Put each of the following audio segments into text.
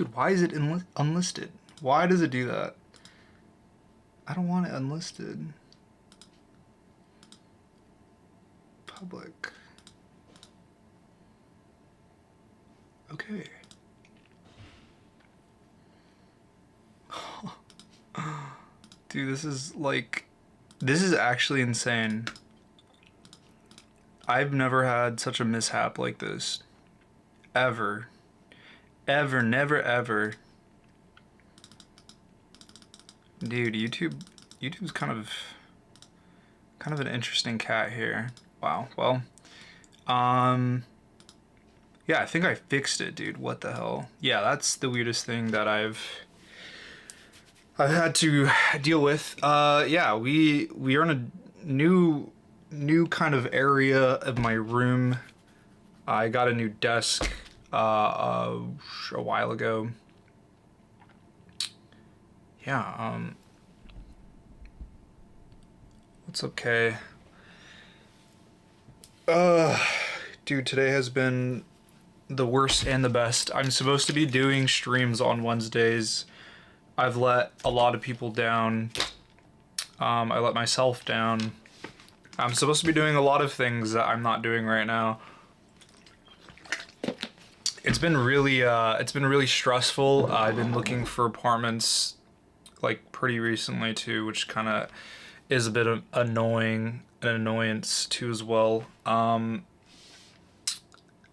Dude, why is it unlisted? Why does it do that? I don't want it unlisted. Public. Okay. Dude, this is actually insane. I've never had such a mishap like this. Ever. Ever, never, ever. Dude, YouTube's kind of an interesting cat here. Wow. Well, yeah, I think I fixed it, dude. What the hell? Yeah, that's the weirdest thing that I've had to deal with. Yeah, we are in a new kind of area of my room. I got a new desk a while ago. Yeah, what's up, Kay? Dude, today has been the worst and the best. I'm supposed to be doing streams on Wednesdays. I've let a lot of people down. I let myself down. I'm supposed to be doing a lot of things that I'm not doing right now. It's been really stressful. I've been looking for apartments like pretty recently too, which kind of is a bit of an annoyance too as well. I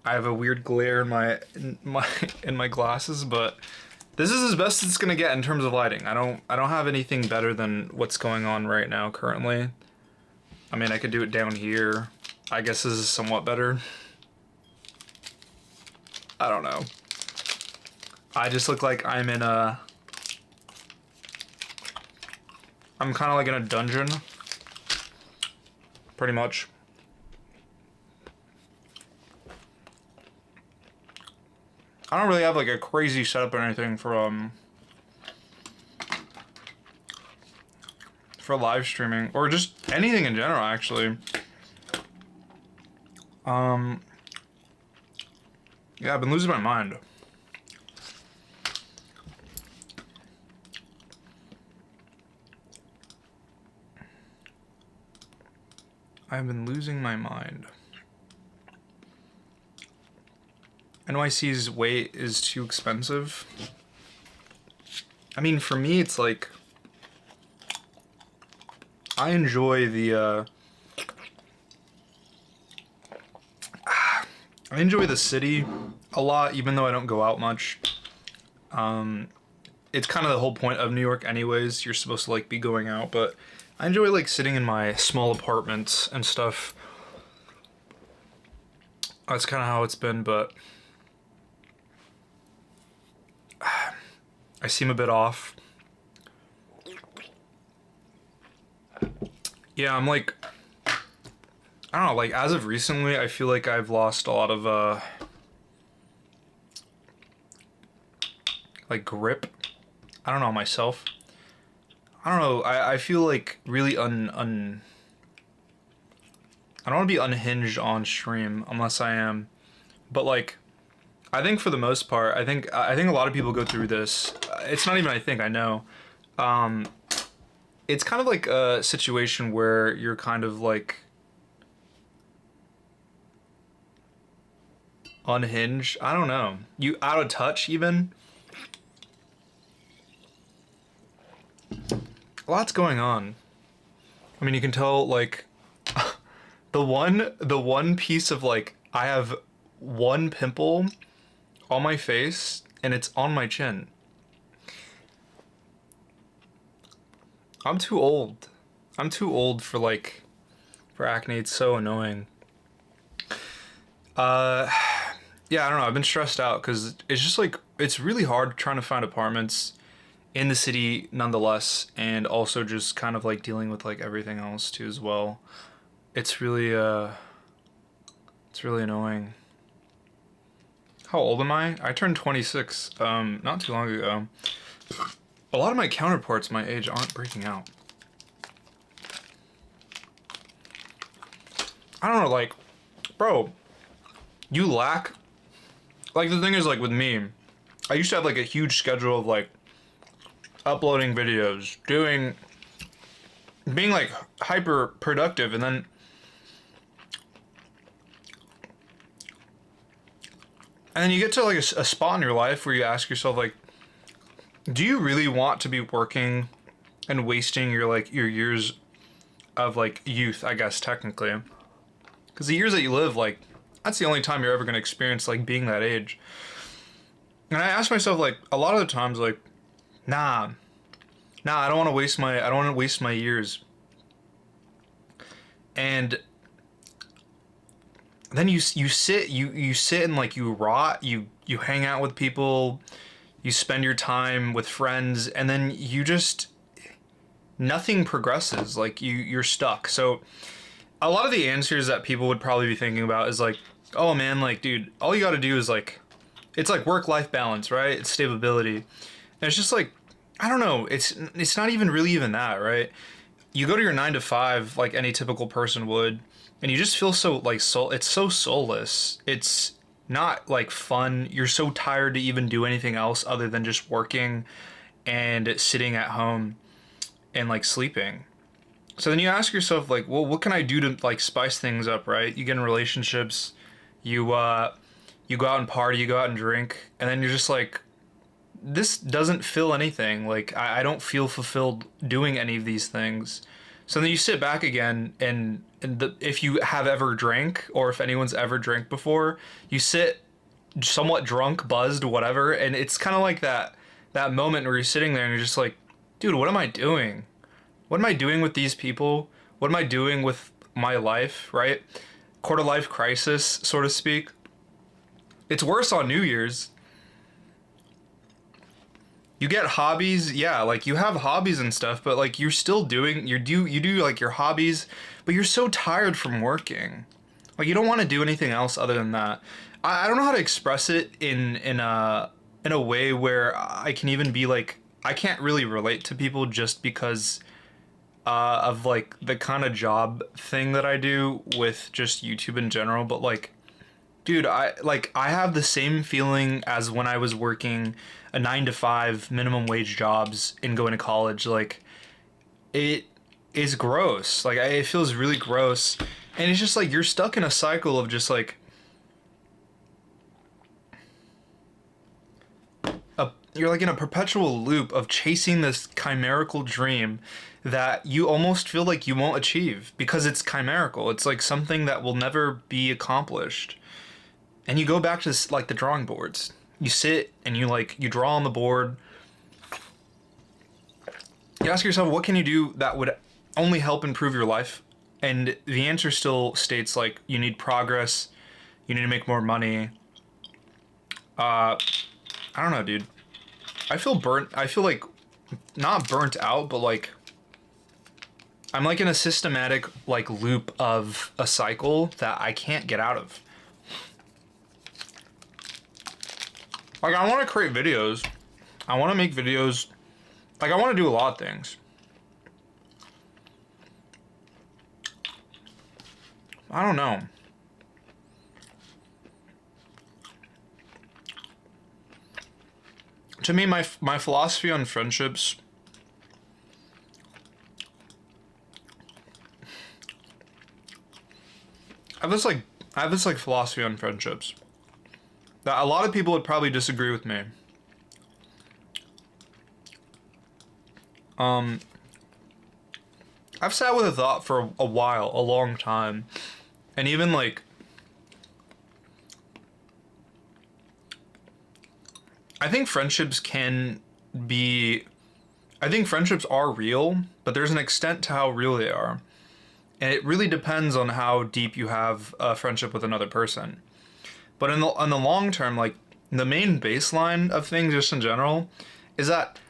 have a weird glare in my glasses, but this is as best as it's gonna get in terms of lighting. I don't have anything better than what's going on right now currently. I mean, I could do it down here. I guess this is somewhat better. I don't know. I just look like I'm kind of like in a dungeon. Pretty much. I don't really have like a crazy setup or anything for live streaming or just anything in general, actually. Yeah, I've been losing my mind. I've been losing my mind. NYC's weight is too expensive. I mean, for me, it's like I enjoy the city a lot, even though I don't go out much. It's kind of the whole point of New York anyways. You're supposed to like be going out, but I enjoy like sitting in my small apartment and stuff. That's kind of how it's been, but I seem a bit off. Yeah, I'm like, I don't know, like as of recently, I feel like I've lost a lot of like grip. I don't know, myself. I don't know, I feel like really I don't want to be unhinged on stream unless I am. But like, I think for the most part, I think a lot of people go through this. It's not even I know. It's kind of like a situation where you're kind of like unhinged. I don't know. You out of touch even. A lot's going on. I mean, you can tell like the one piece of like I have one pimple on my face and it's on my chin. I'm too old. I'm too old for acne. It's so annoying. Yeah, I don't know. I've been stressed out because it's just like, it's really hard trying to find apartments in the city nonetheless, and also just kind of like dealing with like everything else too as well. It's really annoying. How old am I? I turned 26 not too long ago. A lot of my counterparts my age aren't breaking out. I don't know, like, bro, you lack, like, the thing is, like, with me, I used to have like a huge schedule of like uploading videos, being like hyper productive, and then you get to like a spot in your life where you ask yourself like, do you really want to be working and wasting your years of like youth, I guess technically, because the years that you live, like, that's the only time you're ever going to experience like being that age. And I ask myself like a lot of the times like, nah, I don't want to waste my years. And then you sit and like you rot, you hang out with people, you spend your time with friends, and then you just, nothing progresses. Like you're stuck. So a lot of the answers that people would probably be thinking about is like, oh man, like dude, all you got to do is like, it's like work-life balance, right? It's stability. And it's just like, I don't know, it's not even really even that, right? You go to your 9 to 5 like any typical person would, and you just feel so like it's so soulless. It's not like fun. You're so tired to even do anything else other than just working and sitting at home and like sleeping. So then you ask yourself like, well, what can I do to like spice things up, right? You get in relationships, you go out and party, you go out and drink, and then you're just like, this doesn't fill anything. Like I don't feel fulfilled doing any of these things. So then you sit back again, and if you have ever drank, or if anyone's ever drank before, you sit somewhat drunk, buzzed, whatever, and it's kind of like that moment where you're sitting there and you're just like, dude, what am I doing? What am I doing with these people? What am I doing with my life, right? Quarter life crisis, so to speak. It's worse on New Year's. You get hobbies, yeah, like you have hobbies and stuff, but like you're still doing, you do like your hobbies, but you're so tired from working. Like you don't want to do anything else other than that. I don't know how to express it in a way where I can even be like, I can't really relate to people just because of like the kind of job thing that I do with just YouTube in general, but like, dude, I have the same feeling as when I was working a 9 to 5 minimum wage jobs and going to college. Like, it is gross. Like, it feels really gross, and it's just like you're stuck in a cycle of just like you're like in a perpetual loop of chasing this chimerical dream that you almost feel like you won't achieve because it's chimerical. It's like something that will never be accomplished. And you go back to like the drawing boards. You sit and you draw on the board. You ask yourself, what can you do that would only help improve your life? And the answer still states like, you need progress. You need to make more money. I don't know, dude. I feel like not burnt out, but like I'm like in a systematic like loop of a cycle that I can't get out of. Like, I want to create videos. I want to make videos. Like, I want to do a lot of things. I don't know. To me, my philosophy on friendships, I have this philosophy on friendships that a lot of people would probably disagree with me. I've sat with a thought for a while, a long time, and even like, I think friendships are real, but there's an extent to how real they are. And it really depends on how deep you have a friendship with another person. But in the long term, like the main baseline of things just in general is that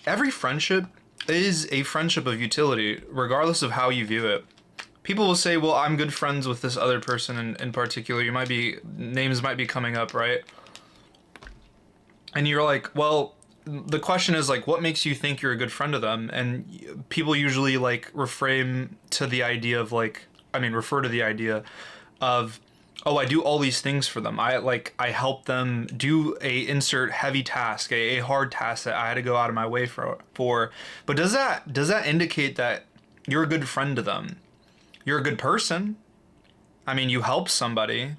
every friendship is a friendship of utility, regardless of how you view it. People will say, well, I'm good friends with this other person in particular. Names might be coming up, right? And you're like, well, the question is like, what makes you think you're a good friend to them? And people usually like refer to the idea of oh, I do all these things for them. I help them do a insert heavy task, a hard task that I had to go out of my way for. But does that indicate that you're a good friend to them? You're a good person. I mean, you help somebody.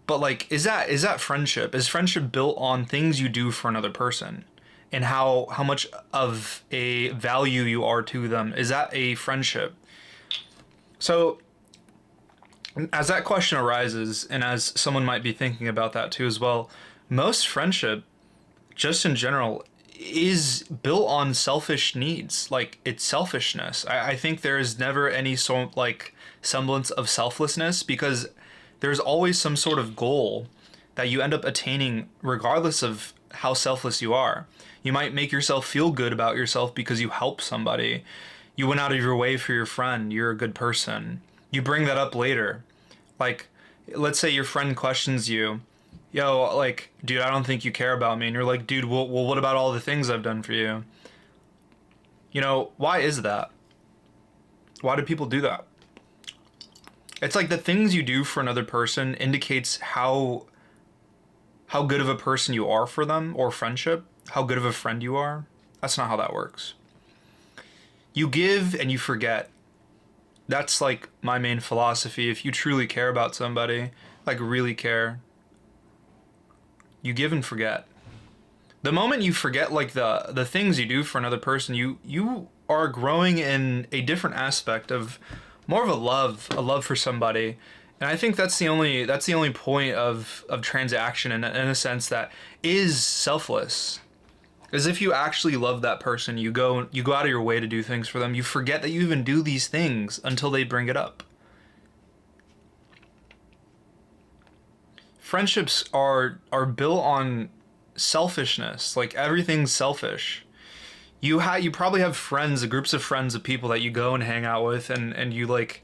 But like, is that friendship? Is friendship built on things you do for another person? And how much of a value you are to them? Is that a friendship? So as that question arises, and as someone might be thinking about that too as well, most friendship, just in general, is built on selfish needs. Like, it's selfishness. I think there is never any sort like semblance of selflessness, because there's always some sort of goal that you end up attaining regardless of how selfless you are. You might make yourself feel good about yourself because you help somebody. You went out of your way for your friend. You're a good person. You bring that up later. Like, let's say your friend questions you, yo, like, dude, I don't think you care about me. And you're like, dude, well, what about all the things I've done for you? You know, why is that? Why do people do that? It's like the things you do for another person indicates how good of a person you are for them, or friendship, how good of a friend you are. That's not how that works. You give and you forget. That's like my main philosophy. If you truly care about somebody, like really care, you give and forget. The moment you forget like the things you do for another person, you are growing in a different aspect of more of a love for somebody. And I think that's the only point of transaction, in a sense that is selfless. As if you actually love that person, you go out of your way to do things for them. You forget that you even do these things until they bring it up. Friendships are built on selfishness. Like, everything's selfish. You probably have friends, groups of friends, of people that you go and hang out with, and you like,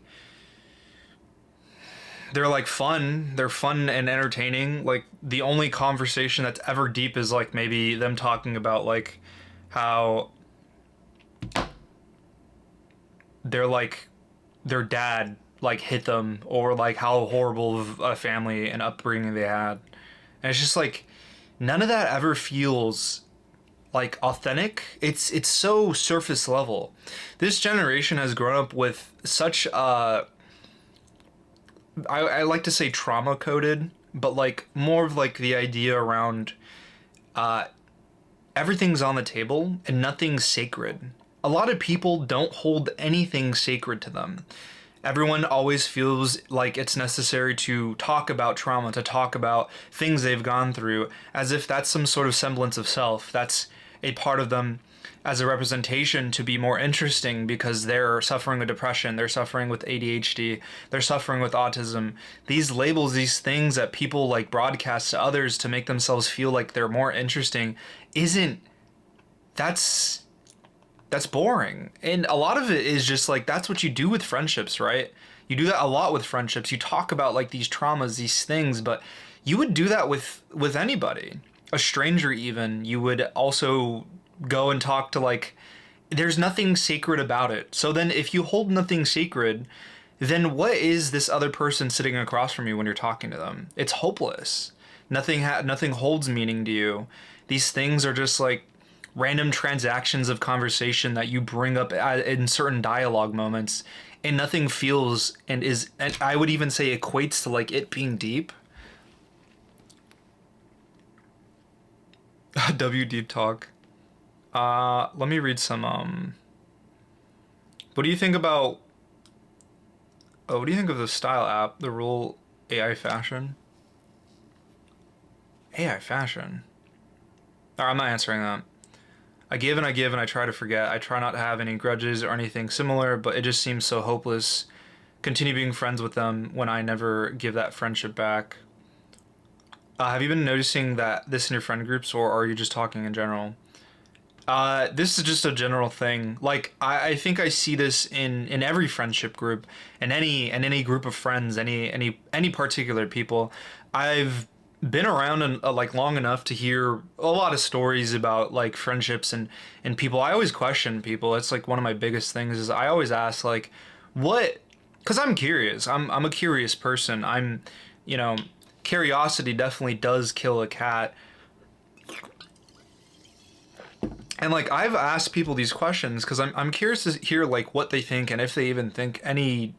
they're like fun. They're fun and entertaining. Like, the only conversation that's ever deep is like maybe them talking about like how they're like their dad like hit them, or like how horrible of a family and upbringing they had. And it's just like, none of that ever feels like authentic. It's so surface level. This generation has grown up with such I like to say trauma coded, but like more of like the idea around uh, everything's on the table and nothing's sacred. A lot of people don't hold anything sacred to them. Everyone always feels like it's necessary to talk about trauma, to talk about things they've gone through, as if that's some sort of semblance of self. That's a part of them as a representation to be more interesting, because they're suffering with depression, they're suffering with ADHD, they're suffering with autism. These labels, these things that people like broadcast to others to make themselves feel like they're more interesting, isn't that's that's boring. And a lot of it is just like, that's what you do with friendships, right? You do that a lot with friendships. You talk about like these traumas, these things, but you would do that with anybody. A stranger even, you would also go and talk to, like, there's nothing sacred about it. So then if you hold nothing sacred, then what is this other person sitting across from you when you're talking to them? It's hopeless. Nothing holds meaning to you. These things are just like random transactions of conversation that you bring up in certain dialogue moments, and nothing feels and I would even say equates to like it being deep. W deep talk. Let me read some. What do you think about? Oh, what do you think of the style app, the rule AI fashion? AI fashion. I'm not answering that. I give and I give and I try to forget. I try not to have any grudges or anything similar, but it just seems so hopeless. Continue being friends with them when I never give that friendship back. Have you been noticing that this in your friend groups, or are you just talking in general? This is just a general thing. Like, I think I see this in every friendship group, in any group of friends, any particular people. I've been around like long enough to hear a lot of stories about like friendships and people. I always question people. It's like one of my biggest things is I always ask like, what? Because I'm curious. I'm a curious person. curiosity definitely does kill a cat. And like I've asked people these questions because I'm curious to hear like what they think and if they even think any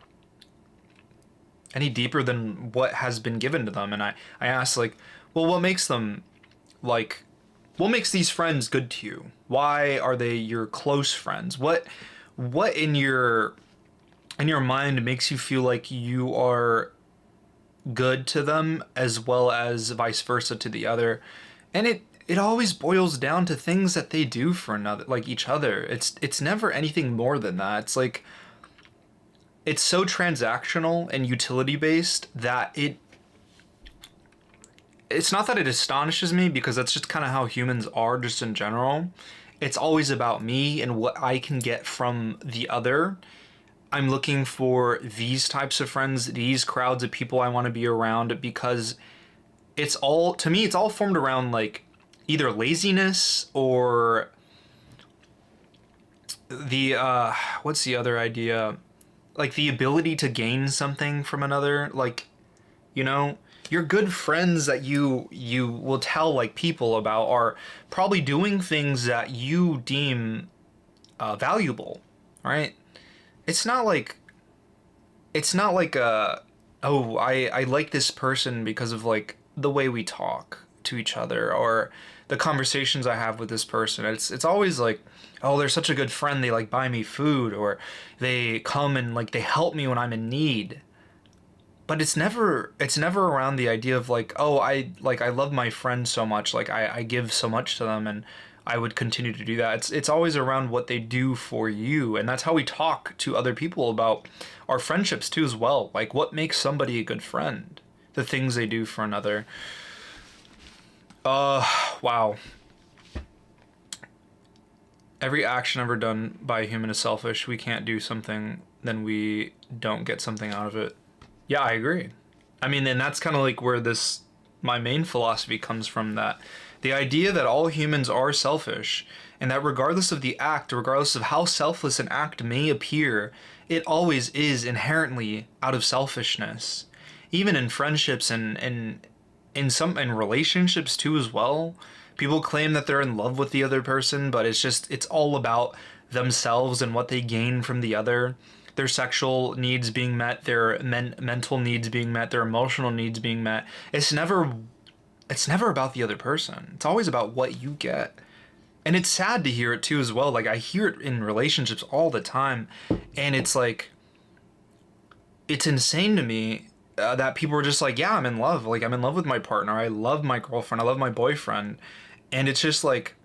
deeper than what has been given to them. And I asked like, well, what makes them like what makes these friends good to you? Why are they your close friends? What in your mind makes you feel like you are good to them as well as vice versa to the other? And it always boils down to things that they do for another, like each other. It's never anything more than that. It's like it's so transactional and utility based that it's not that it astonishes me because that's just kind of how humans are just in general. It's always about me and what I can get from the other. I'm looking for these types of friends, these crowds of people I want to be around because it's all, to me, it's all formed around like either laziness or the, what's the other idea? Like the ability to gain something from another. Like, you know, your good friends that you will tell like people about are probably doing things that you deem valuable, right? It's not like oh, I like this person because of like the way we talk to each other or the conversations I have with this person. It's always like, oh, they're such a good friend, they like buy me food or they come and like they help me when I'm in need. But it's never around the idea of like, oh, I love my friend so much, like I give so much to them and I would continue to do that. It's always around what they do for you, and that's how we talk to other people about our friendships too as well. Like what makes somebody a good friend? The things they do for another. Wow. Every action ever done by a human is selfish. We can't do something, then we don't get something out of it. Yeah, I agree. I mean, and that's kind of like where my main philosophy comes from, that the idea that all humans are selfish and that regardless of the act, regardless of how selfless an act may appear, it always is inherently out of selfishness. Even in friendships and in relationships too as well. People claim that they're in love with the other person, but it's all about themselves and what they gain from the other. Their sexual needs being met, their mental needs being met, their emotional needs being met. It's never about the other person. It's always about what you get. And it's sad to hear it too as well. Like I hear it in relationships all the time, and it's like it's insane to me that people are just like, yeah, I'm in love. Like I'm in love with my partner. I love my girlfriend. I love my boyfriend. And it's just like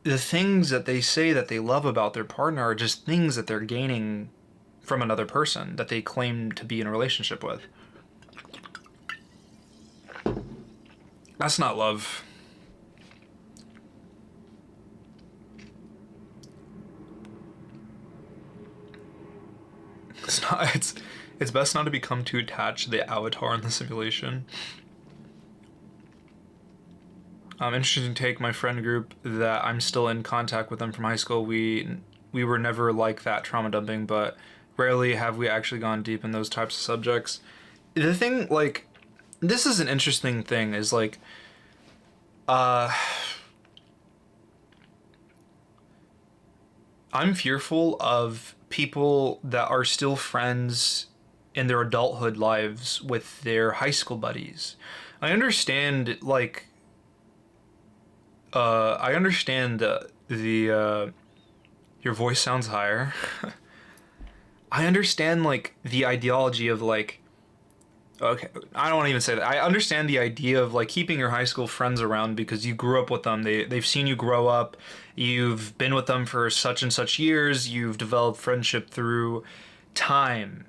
the things that they say that they love about their partner are just things that they're gaining from another person that they claim to be in a relationship with. That's not love. It's not. It's best not to become too attached to the avatar in the simulation. Interesting take. My friend group that I'm still in contact with them from high school. We were never like that trauma dumping, but rarely have we actually gone deep in those types of subjects. The thing, like, this is an interesting thing. Is like, I'm fearful of people that are still friends in their adulthood lives with their high school buddies. I understand, like, I understand your voice sounds higher. I understand, like, the ideology of, like, okay, I don't want to even say that. I understand the idea of, like, keeping your high school friends around because you grew up with them. They've seen you grow up. You've been with them for such and such years. You've developed friendship through time.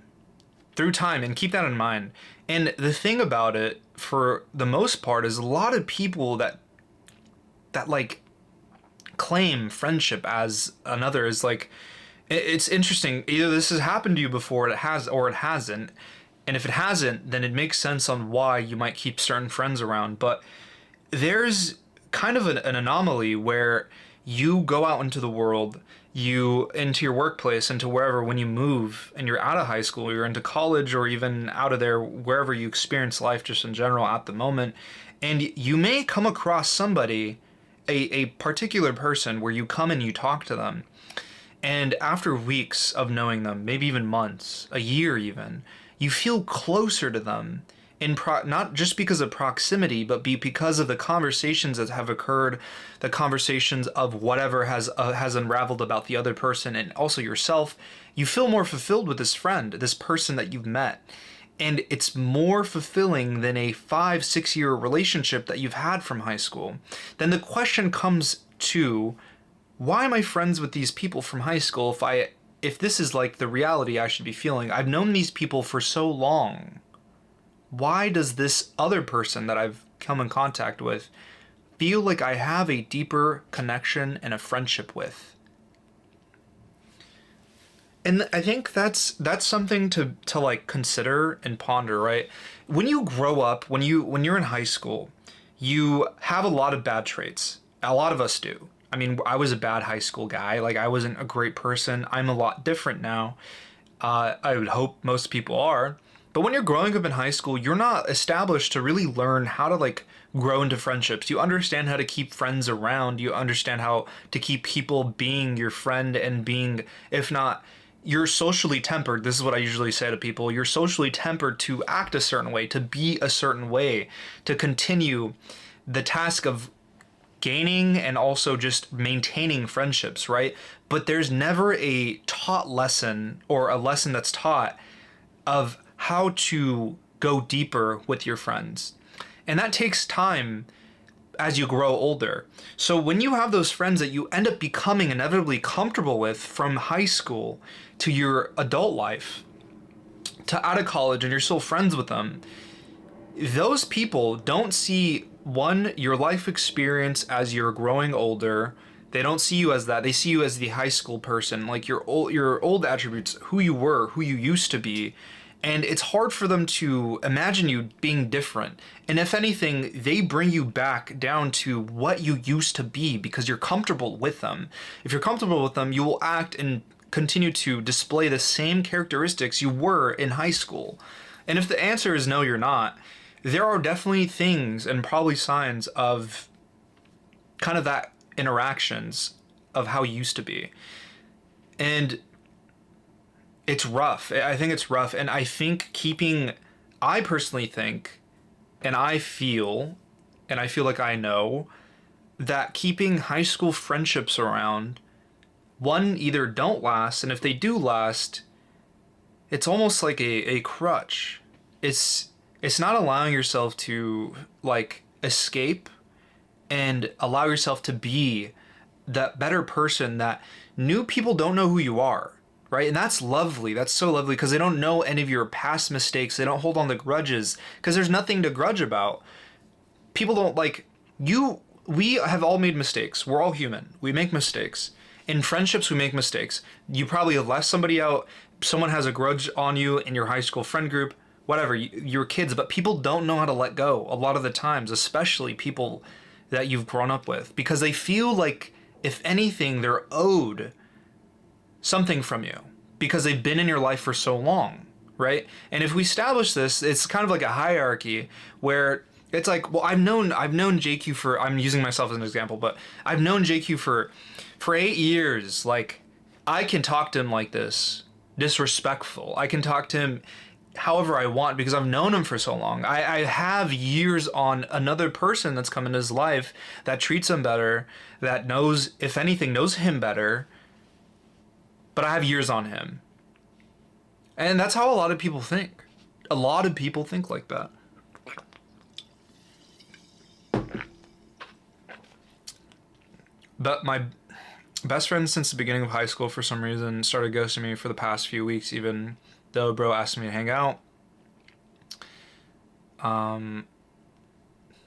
And keep that in mind. And the thing about it, for the most part, is a lot of people that like claim friendship as another is like, it's interesting. Either this has happened to you before, it has, or it hasn't. And if it hasn't, then it makes sense on why you might keep certain friends around. But there's kind of an anomaly where you go out into the world, you into your workplace, into wherever, when you move and you're out of high school, you're into college, or even out of there, wherever you experience life just in general at the moment. And you may come across somebody, a particular person, where you come and you talk to them. And after weeks of knowing them, maybe even months, a year even, you feel closer to them not just because of proximity, but because of the conversations that have occurred, the conversations of whatever has unraveled about the other person and also yourself. You feel more fulfilled with this friend, this person that you've met. And it's more fulfilling than a 5-6 year relationship that you've had from high school. Then the question comes to, why am I friends with these people from high school if this is like the reality I should be feeling? I've known these people for so long. Why does this other person that I've come in contact with feel like I have a deeper connection and a friendship with? And I think that's something to like consider and ponder, right? When you grow up, when you're in high school, you have a lot of bad traits. A lot of us do. I mean, I was a bad high school guy. Like, I wasn't a great person. I'm a lot different now. I would hope most people are. But when you're growing up in high school, you're not established to really learn how to like grow into friendships. You understand how to keep friends around. You understand how to keep people being your friend and being, if not, you're socially tempered. This is what I usually say to people. You're socially tempered to act a certain way, to be a certain way, to continue the task of gaining and also just maintaining friendships, right? But there's never a taught lesson or a lesson that's taught of how to go deeper with your friends. And that takes time as you grow older. So when you have those friends that you end up becoming inevitably comfortable with from high school to your adult life, to out of college, and you're still friends with them, those people don't see, one, your life experience as you're growing older. They don't see you as that. They see you as the high school person, like your old attributes, who you were, who you used to be. And it's hard for them to imagine you being different. And if anything, they bring you back down to what you used to be because you're comfortable with them. If you're comfortable with them, you will act and continue to display the same characteristics you were in high school. And if the answer is no, you're not, there are definitely things and probably signs of kind of that interactions of how you used to be. And it's rough. I think it's rough. And I think I personally think, and I feel like I know, that keeping high school friendships around, one, either don't last, and if they do last, it's almost like a crutch. It's not allowing yourself to like escape and allow yourself to be that better person that new people don't know who you are. Right? And that's lovely. That's so lovely because they don't know any of your past mistakes. They don't hold on to grudges because there's nothing to grudge about. People don't like you. We have all made mistakes. We're all human. We make mistakes. In friendships, we make mistakes. You probably have left somebody out. Someone has a grudge on you in your high school friend group, whatever. You're kids, but people don't know how to let go a lot of the times, especially people that you've grown up with, because they feel like, if anything, they're owed something from you because they've been in your life for so long, right? And if we establish this, it's kind of like a hierarchy where it's like, well, I've known JQ for, I'm using myself as an example, but I've known JQ for 8 years. Like, I can talk to him like this, disrespectful. I can talk to him however I want because I've known him for so long. I have years on another person that's come in his life that treats him better, that knows, if anything, knows him better, but I have years on him. And that's how a lot of people think. A lot of people think like that. But my best friend since the beginning of high school, for some reason, started ghosting me for the past few weeks, even though bro asked me to hang out.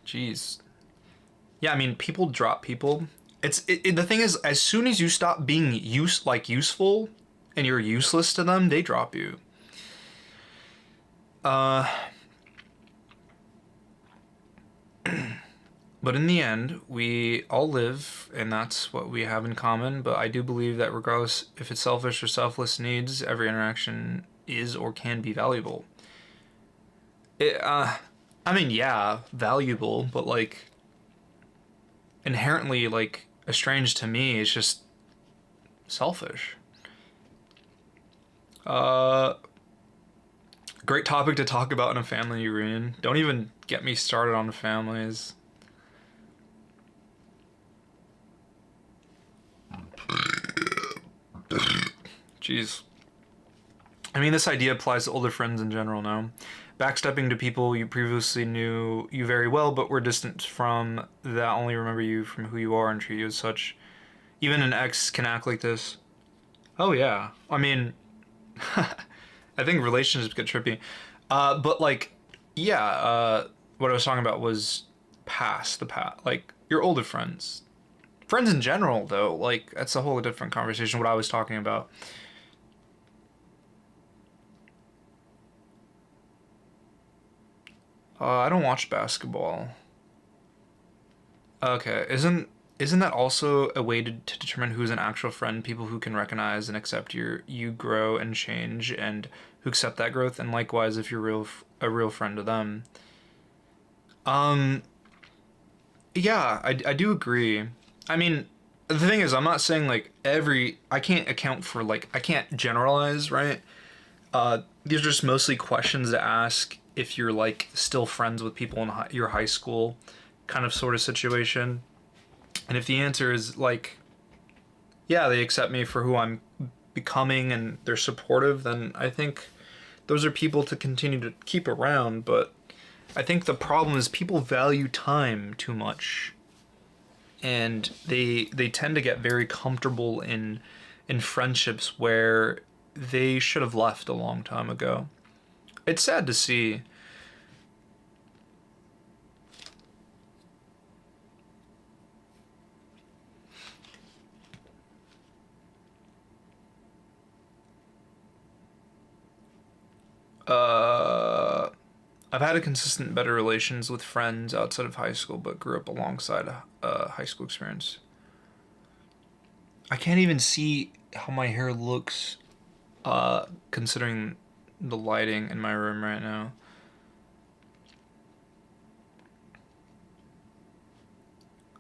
Jeez. Yeah, I mean, people drop people. The thing is, as soon as you stop being useful and you're useless to them, they drop you. But in the end, we all live, and that's what we have in common. But I do believe that regardless if it's selfish or selfless needs, every interaction is or can be valuable. It, I mean, yeah, valuable, but like inherently, like estranged to me, it's just selfish. Uh, Great topic to talk about in a family reunion. Don't even get me started on the families. Jeez. I mean, this idea applies to older friends in general now. Backstepping to people you previously knew you very well but were distant from, that only remember you from who you are and treat you as such. Even an ex can act like this. Oh, yeah. I mean, I think relationships get trippy. But, like, yeah, what I was talking about was past the past. Like, your older friends. Friends in general, though, like, that's a whole different conversation, what I was talking about. I don't watch basketball. Okay, isn't that also a way to determine who's an actual friend? People who can recognize and accept you grow and change, and who accept that growth, and likewise, if you're a real friend to them. Um, yeah, I do agree. I mean, the thing is, I'm not saying like I can't account for like I can't generalize, right? These are just mostly questions to ask if you're like still friends with people in your high school kind of sort of situation. And if the answer is like, yeah, they accept me for who I'm becoming and they're supportive, then I think those are people to continue to keep around. But I think the problem is people value time too much, and they tend to get very comfortable in friendships where they should have left a long time ago. It's sad to see. Uh, I've had a consistent better relations with friends outside of high school, but grew up alongside a high school experience. I can't even see how my hair looks, considering the lighting in my room right now.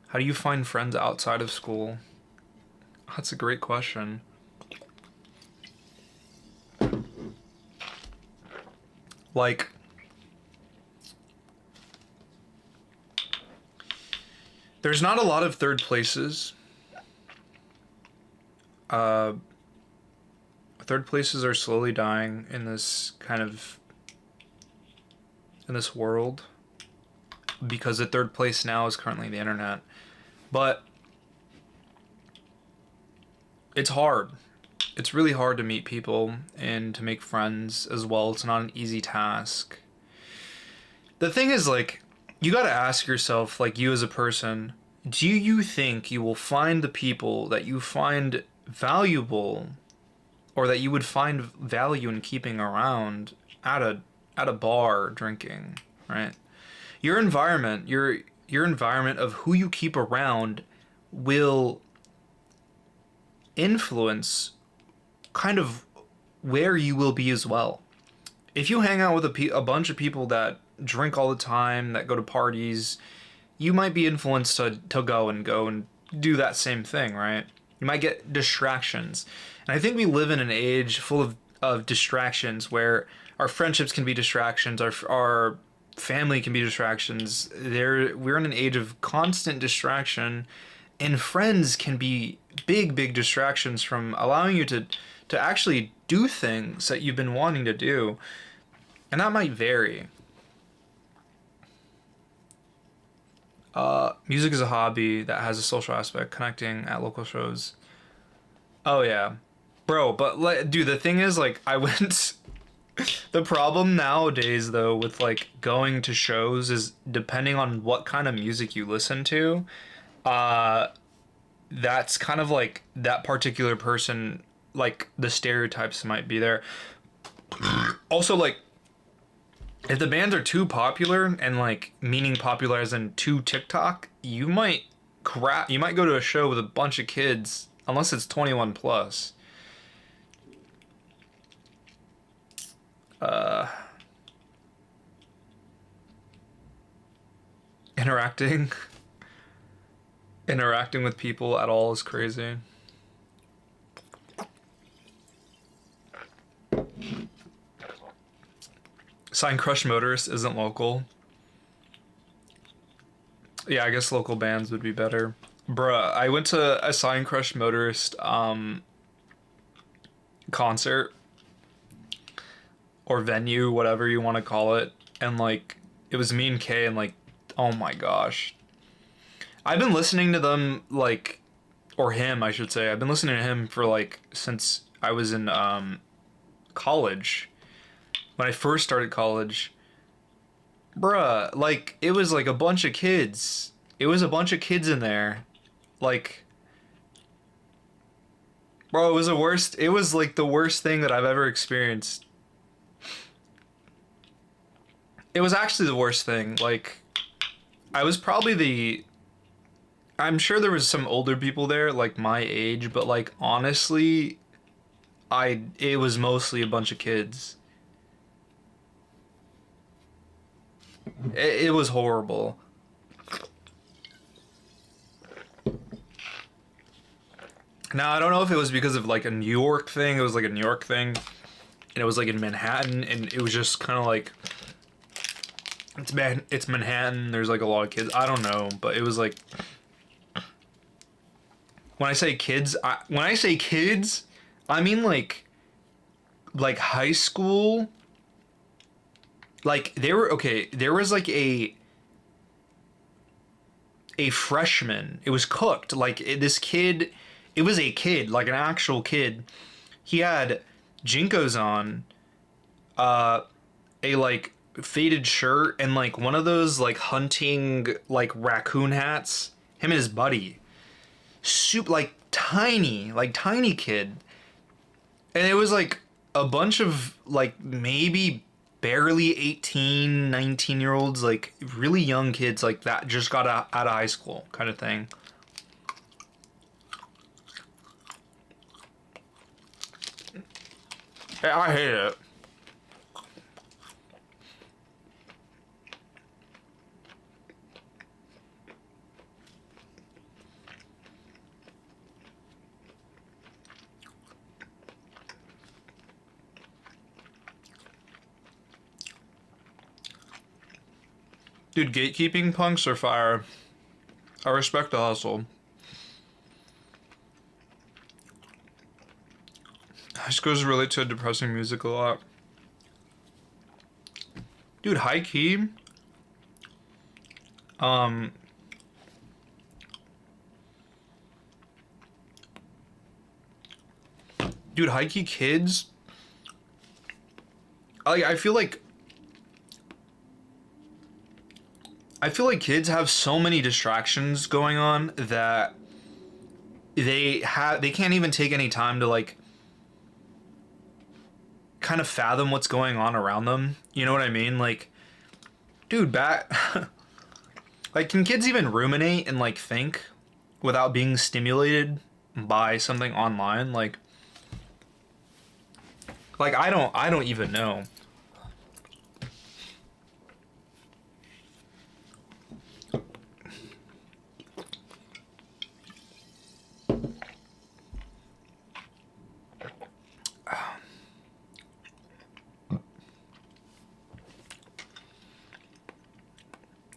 How do you find friends outside of school? That's a great question. Like, there's not a lot of third places. Uh, Third places are slowly dying in this kind of in this world because the third place now is currently the internet. But it's hard. It's really hard to meet people and to make friends as well. It's not an easy task. The thing is, like, you gotta ask yourself, like, you as a person, do you think you will find the people that you find valuable or that you would find value in keeping around at a bar drinking, right? Your environment, your environment of who you keep around will influence kind of where you will be as well. If you hang out with a bunch of people that drink all the time, that go to parties, you might be influenced to go and do that same thing, right? You might get distractions. And I think we live in an age full of distractions where our friendships can be distractions, our family can be distractions. We're in an age of constant distraction, and friends can be big distractions from allowing you to actually do things that you've been wanting to do. And that might vary. Music is a hobby that has a social aspect, connecting at local shows. Oh yeah, bro. But dude, the thing is, like, I went. The problem nowadays, though, with like going to shows is depending on what kind of music you listen to. Uh, that's kind of like that particular person. Like the stereotypes might be there. Also, like if the bands are too popular, and like meaning popular as in too TikTok, you might go to a show with a bunch of kids unless it's 21 plus. Uh, interacting interacting with people at all is crazy. Sign Crush Motorist isn't local. Yeah, I guess local bands would be better. Bruh, I went to a Sign Crush Motorist concert or venue, whatever you want to call it, and like it was me and Kay, and like, oh my gosh. I've been listening to them like, or him, I should say. I've been listening to him for like since I was in college. When I first started college, bruh, like it was like a bunch of kids. It was a bunch of kids in there. Like, bro, it was the worst. It was like the worst thing that I've ever experienced. It was actually the worst thing. Like, I was probably the. I'm sure there was some older people there, like my age, but like honestly, it was mostly a bunch of kids. It was horrible. Now I don't know if it was because of like a New York thing. It was like a New York thing, and it was like in Manhattan, and it was just kind of like it's Manhattan. There's like a lot of kids. I don't know, but it was like when I say kids, I mean like high school. Like they were okay. There was like a freshman. It was cooked. Like this kid, it was a kid, like an actual kid. He had Jinkos on, a like faded shirt, and like one of those like hunting like raccoon hats. Him and his buddy, soup like tiny kid, and it was like a bunch of like maybe barely 18, 19 year olds, like really young kids like that just got out of high school kind of thing. I hate it. Dude, gatekeeping punks are fire. I respect the hustle. This goes really to depressing music a lot. Dude, high key. Um, dude, high key kids. I feel like kids have so many distractions going on that they can't even take any time to like kind of fathom what's going on around them. You know what I mean? Like, dude, like can kids even ruminate and like think without being stimulated by something online? Like I don't even know.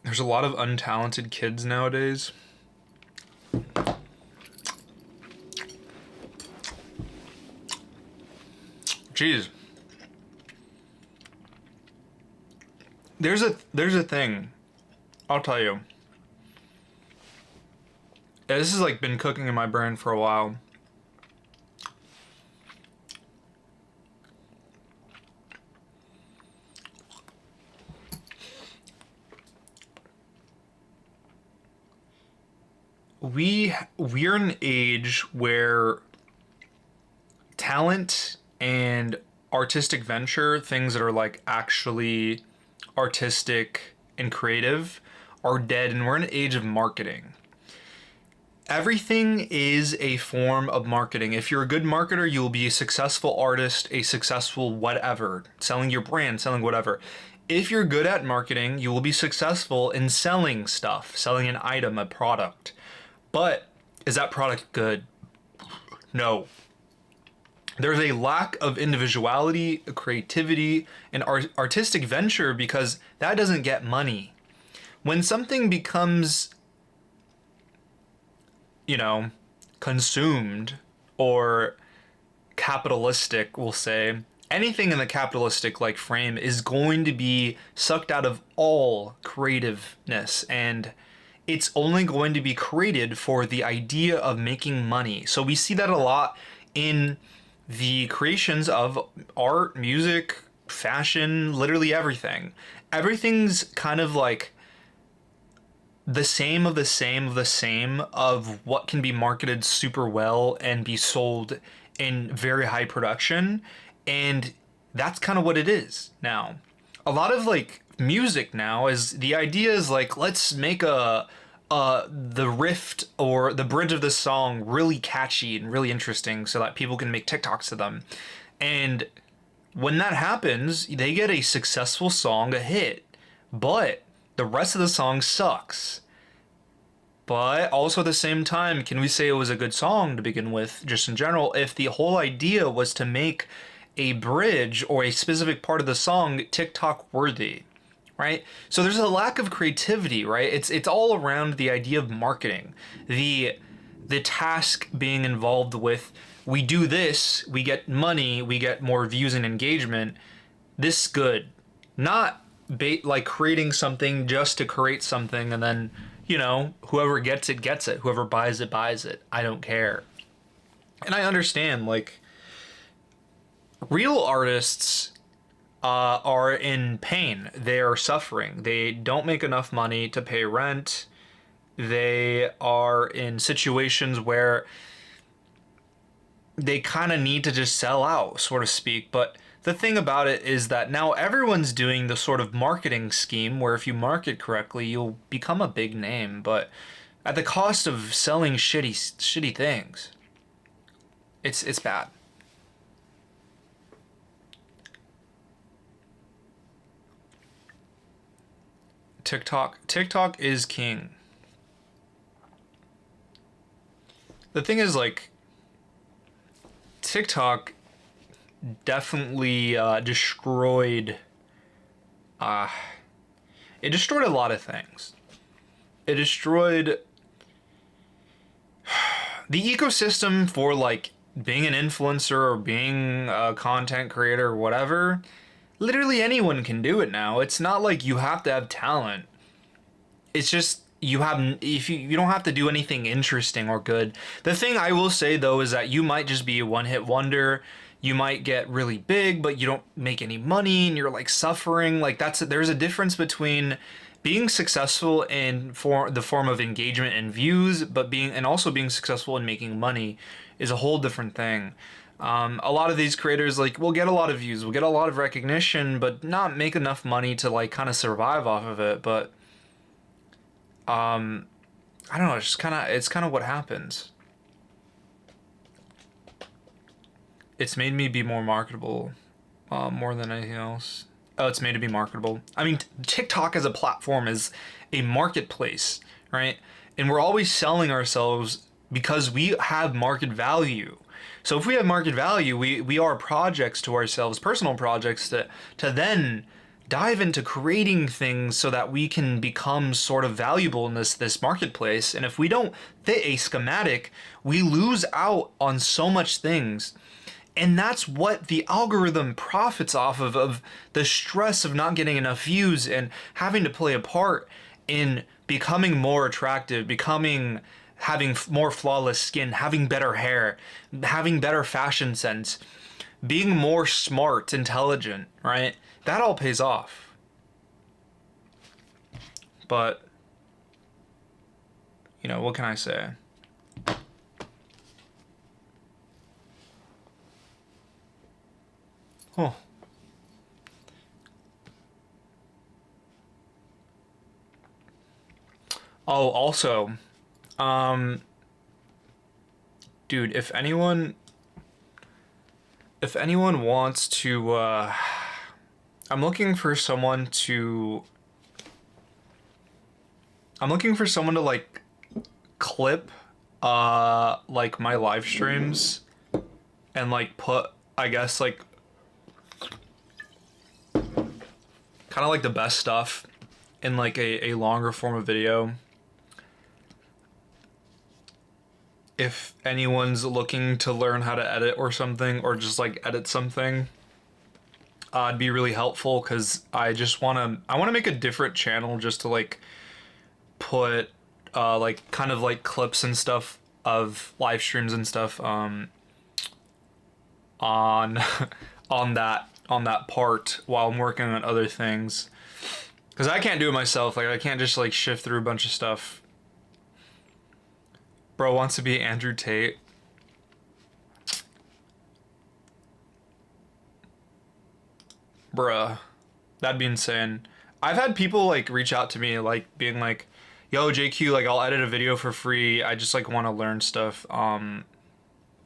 There's a lot of untalented kids nowadays. Jeez. There's a thing. I'll tell you. Yeah, this has like been cooking in my brain for a while. We're in an age where talent and artistic venture, things that are like actually artistic and creative are dead, and we're in an age of marketing. Everything is a form of marketing. If you're a good marketer, you will be a successful artist, a successful whatever, selling your brand, selling whatever. If you're good at marketing, you will be successful in selling stuff, selling an item, a product. But is that product good? No. There's a lack of individuality, creativity, and artistic venture because that doesn't get money. When something becomes, consumed or capitalistic, we'll say, anything in the capitalistic like frame is going to be sucked out of all creativeness, and it's only going to be created for the idea of making money. So we see that a lot in the creations of art, music, fashion, literally everything. Everything's kind of like the same of the same of the same of what can be marketed super well and be sold in very high production. And that's kind of what it is now. A lot of like music now is the idea is like, let's make the riff or the bridge of the song really catchy and really interesting so that people can make TikToks to them. And when that happens, they get a successful song, a hit, but the rest of the song sucks. But also at the same time, can we say it was a good song to begin with, just in general, if the whole idea was to make a bridge or a specific part of the song TikTok worthy, right? So there's a lack of creativity, right? It's all around the idea of marketing. The task being involved with, we do this, we get money, we get more views and engagement. This good. Not like creating something just to create something and then, whoever gets it, gets it. Whoever buys it, buys it. I don't care. And I understand, like, real artists are in pain. They are suffering. They don't make enough money to pay rent. They are in situations where they kind of need to just sell out, so to speak. But the thing about it is that now everyone's doing the sort of marketing scheme where if you market correctly, you'll become a big name, but at the cost of selling shitty things. It's bad. TikTok is king. The thing is, like, TikTok definitely destroyed it destroyed a lot of things. It destroyed the ecosystem for like being an influencer or being a content creator or whatever. Literally anyone can do it now. It's not like you have to have talent. It's just you don't have to do anything interesting or good. The thing I will say though is that you might just be a one-hit wonder. You might get really big, but you don't make any money and you're like suffering. Like there's a difference between being successful in the form of engagement and views, but also being successful in making money is a whole different thing. A lot of these creators like will get a lot of views, will get a lot of recognition, but not make enough money to like kind of survive off of it. But I don't know. It's kind of what happens. It's made me be more marketable, more than anything else. Oh, it's made to be marketable. I mean, TikTok as a platform is a marketplace, right? And we're always selling ourselves because we have market value. So if we have market value, we are projects to ourselves, personal projects to then dive into creating things so that we can become sort of valuable in this marketplace. And if we don't fit a schematic, we lose out on so much things. And that's what the algorithm profits off of the stress of not getting enough views and having to play a part in becoming more attractive, having more flawless skin, having better hair, having better fashion sense, being more smart, intelligent, right? That all pays off. But, what can I say? Oh. Oh, also, um, dude, if anyone wants to, I'm looking for someone to, I'm looking for someone to like clip, like my live streams and like put, I guess like kind of like the best stuff in like a longer form of video. If anyone's looking to learn how to edit or something, or just like edit something, it'd be really helpful because I want to make a different channel just to like put like kind of like clips and stuff of live streams and stuff on on that part while I'm working on other things, because I can't do it myself. Like I can't just like shift through a bunch of stuff. Bro wants to be Andrew Tate. Bruh, that'd be insane. I've had people like reach out to me like being like, yo JQ, like I'll edit a video for free, I just like want to learn stuff.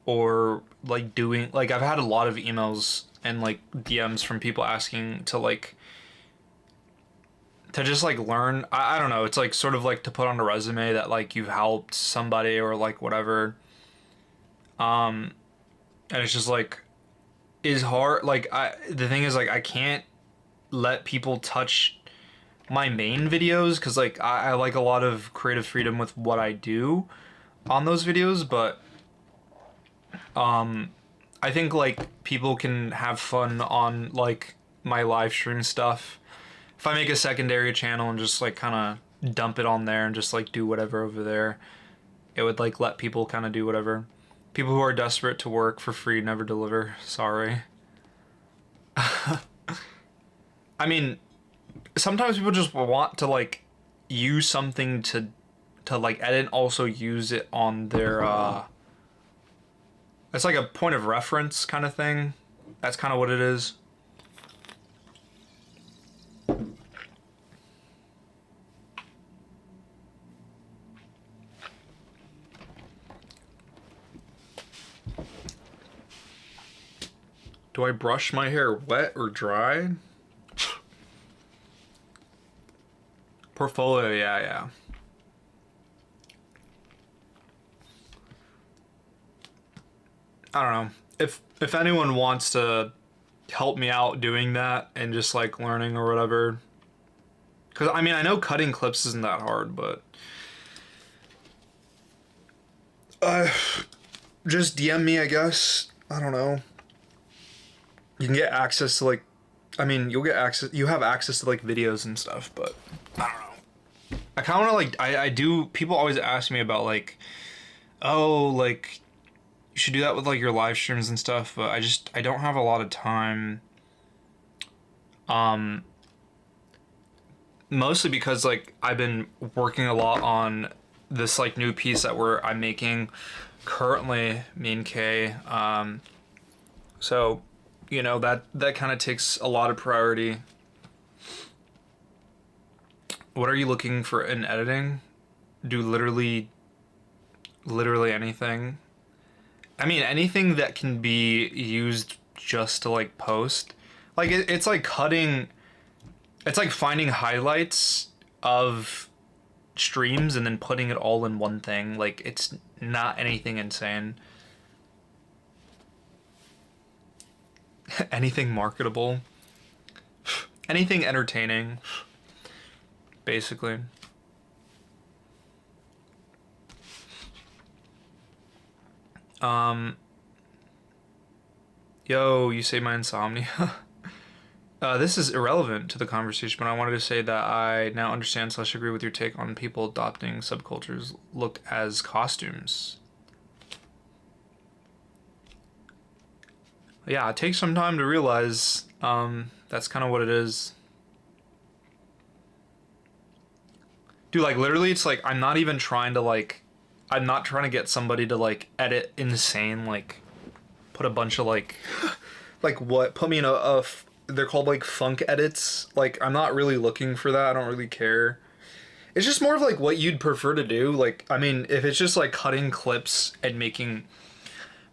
Or like doing, like I've had a lot of emails and like DMs from people asking to like to just like learn. I don't know, it's like sort of like to put on a resume that like you've helped somebody or like whatever. And it's just like is hard. Like the thing is like I can't let people touch my main videos because like I like a lot of creative freedom with what I do on those videos, but I think like people can have fun on like my live stream stuff if I make a secondary channel and just like kind of dump it on there and just like do whatever over there. It would like let people kind of do whatever. People who are desperate to work for free never deliver. Sorry. I mean, sometimes people just want to like use something to like edit and also use it on their it's like a point of reference kind of thing. That's kind of what it is. Do I brush my hair wet or dry? Portfolio, yeah. I don't know. If anyone wants to help me out doing that and just like learning or whatever, because I mean I know cutting clips isn't that hard, but just DM me, I guess. I don't know. You can get access to like, I mean you have access to like videos and stuff, but I don't know. I kind of want to like I do. People always ask me about like, oh like you should do that with like your live streams and stuff, but I don't have a lot of time. Mostly because like I've been working a lot on this like new piece that I'm making currently, me and Kay. So, you know, that kind of takes a lot of priority. What are you looking for in editing? Do literally anything. I mean, anything that can be used just to like post. Like it's like cutting, it's like finding highlights of streams and then putting it all in one thing. Like it's not anything insane. Anything marketable. Anything entertaining. Basically. Yo, you say my insomnia. This is irrelevant to the conversation, but I wanted to say that I now understand / agree with your take on people adopting subcultures look as costumes. Yeah, it takes some time to realize that's kind of what it is. Dude, like literally it's like I'm not even trying to like, I'm not trying to get somebody to like edit insane, like put a bunch of like like what, put me in they're called like funk edits. Like I'm not really looking for that. I don't really care. It's just more of like what you'd prefer to do. Like, I mean, if it's just like cutting clips and making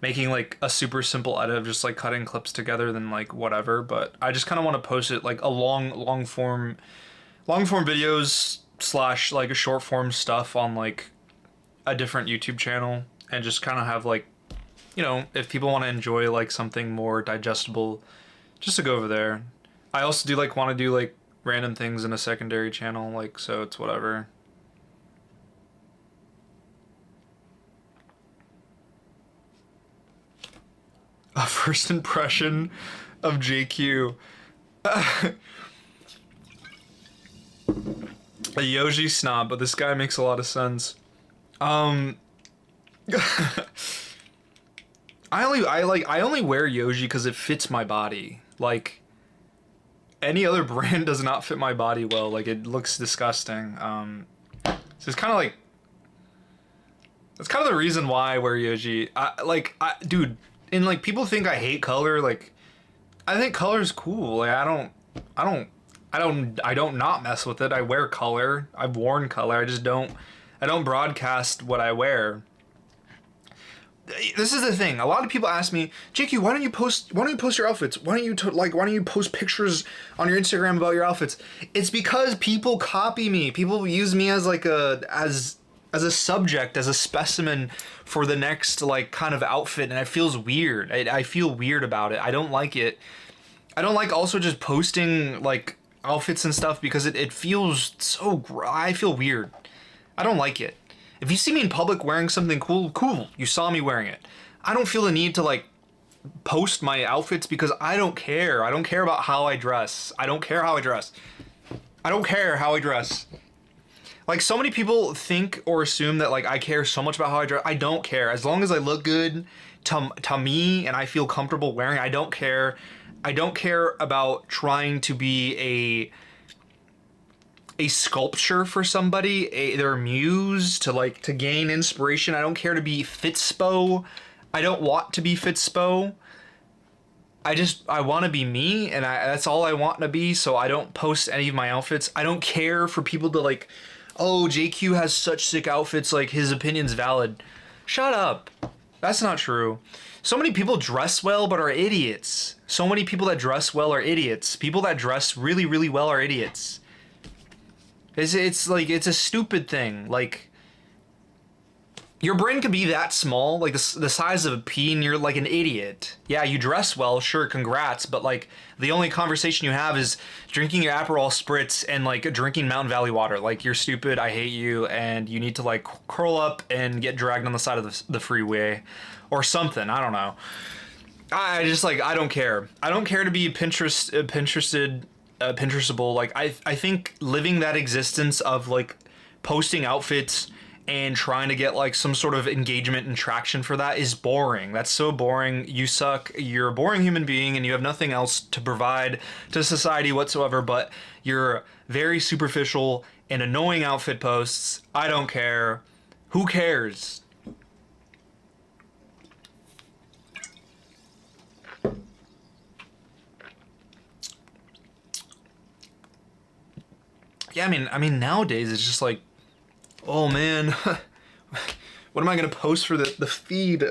like a super simple edit of just like cutting clips together, then like whatever. But I just kind of want to post it like a long form videos slash like a short form stuff on like a different YouTube channel, and just kind of have like, you know, if people want to enjoy like something more digestible, just to go over there. I also do like want to do like random things in a secondary channel, like, so it's whatever. A first impression of JQ. A Yoji snob, but this guy makes a lot of sense. I only wear Yoji because it fits my body. Like, any other brand does not fit my body well. Like, it looks disgusting. So it's kind of like, that's kind of the reason why I wear Yoji. Dude, and like people think I hate color. Like, I think color's cool. Like, I don't not mess with it. I wear color. I've worn color. I don't broadcast what I wear. This is the thing. A lot of people ask me, JQ, why don't you post your outfits? Why don't you post pictures on your Instagram about your outfits? It's because people copy me. People use me as like as a subject, as a specimen for the next like kind of outfit, and it feels weird. I feel weird about it. I don't like it. I don't like also just posting like outfits and stuff because it feels so I feel weird. I don't like it. If you see me in public wearing something cool. You saw me wearing it. I don't feel the need to like post my outfits because I don't care. I don't care about how I dress. I don't care how I dress. I don't care how I dress. Like, so many people think or assume that like I care so much about how I dress. I don't care. As long as I look good to me and I feel comfortable wearing, I don't care. I don't care about trying to be a sculpture for somebody, their muse, to gain inspiration. I don't care to be Fitspo. I don't want to be Fitspo. I want to be me, and that's all I want to be, so I don't post any of my outfits. I don't care for people to like, oh, JQ has such sick outfits, like his opinion's valid. Shut up. That's not true. So many people dress well but are idiots. So many people that dress well are idiots. People that dress really, really well are idiots. It's like, it's a stupid thing. Like, your brain could be that small, like the size of a pea, and you're like an idiot. Yeah, you dress well, sure, congrats, but like the only conversation you have is drinking your Aperol Spritz and like drinking Mountain Valley water. Like, you're stupid, I hate you, and you need to like curl up and get dragged on the side of the freeway or something. I don't know. I just like, I don't care. I don't care to be Pinterestable. Like, I think living that existence of like posting outfits and trying to get like some sort of engagement and traction for that is boring. That's so boring. You suck. You're a boring human being and you have nothing else to provide to society whatsoever but your very superficial and annoying outfit posts. I don't care. Who cares? Yeah, I mean nowadays it's just like, oh man, what am I gonna post for the feed?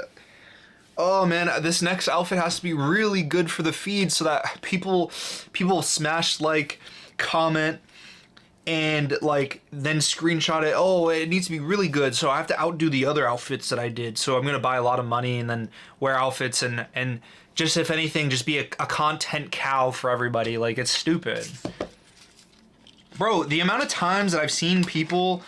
Oh man, this next outfit has to be really good for the feed so that people smash like, comment, and like then screenshot it. Oh, it needs to be really good, so I have to outdo the other outfits that I did. So I'm gonna buy a lot of money and then wear outfits and just, if anything, just be a content cow for everybody. Like, it's stupid. Bro, the amount of times that I've seen people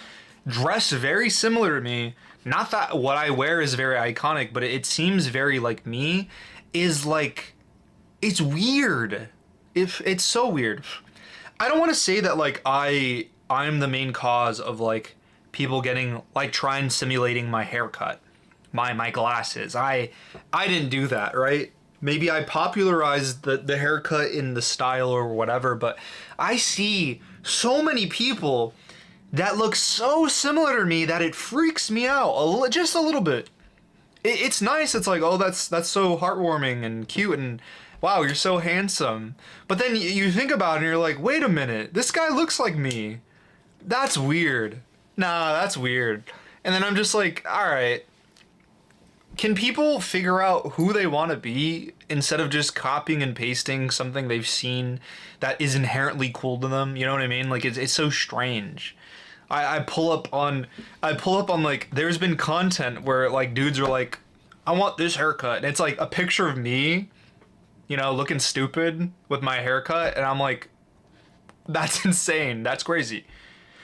dress very similar to me, not that what I wear is very iconic, but it seems very like me, is like, it's weird. It's so weird. I don't want to say that like I'm the main cause of like people getting like trying simulating my haircut, my glasses. I didn't do that, right? Maybe I popularized the haircut in the style or whatever, but I see so many people that look so similar to me that it freaks me out just a little bit. It's nice. It's like, oh, that's so heartwarming and cute and wow, you're so handsome. But then you think about it and you're like, wait a minute, this guy looks like me. That's weird. Nah, that's weird. And then I'm just like, all right, can people figure out who they want to be instead of just copying and pasting something they've seen that is inherently cool to them? You know what I mean? Like it's so strange. I pull up on like there's been content where like dudes are like, I want this haircut. And it's like a picture of me, you know, looking stupid with my haircut, and I'm like, that's insane. That's crazy.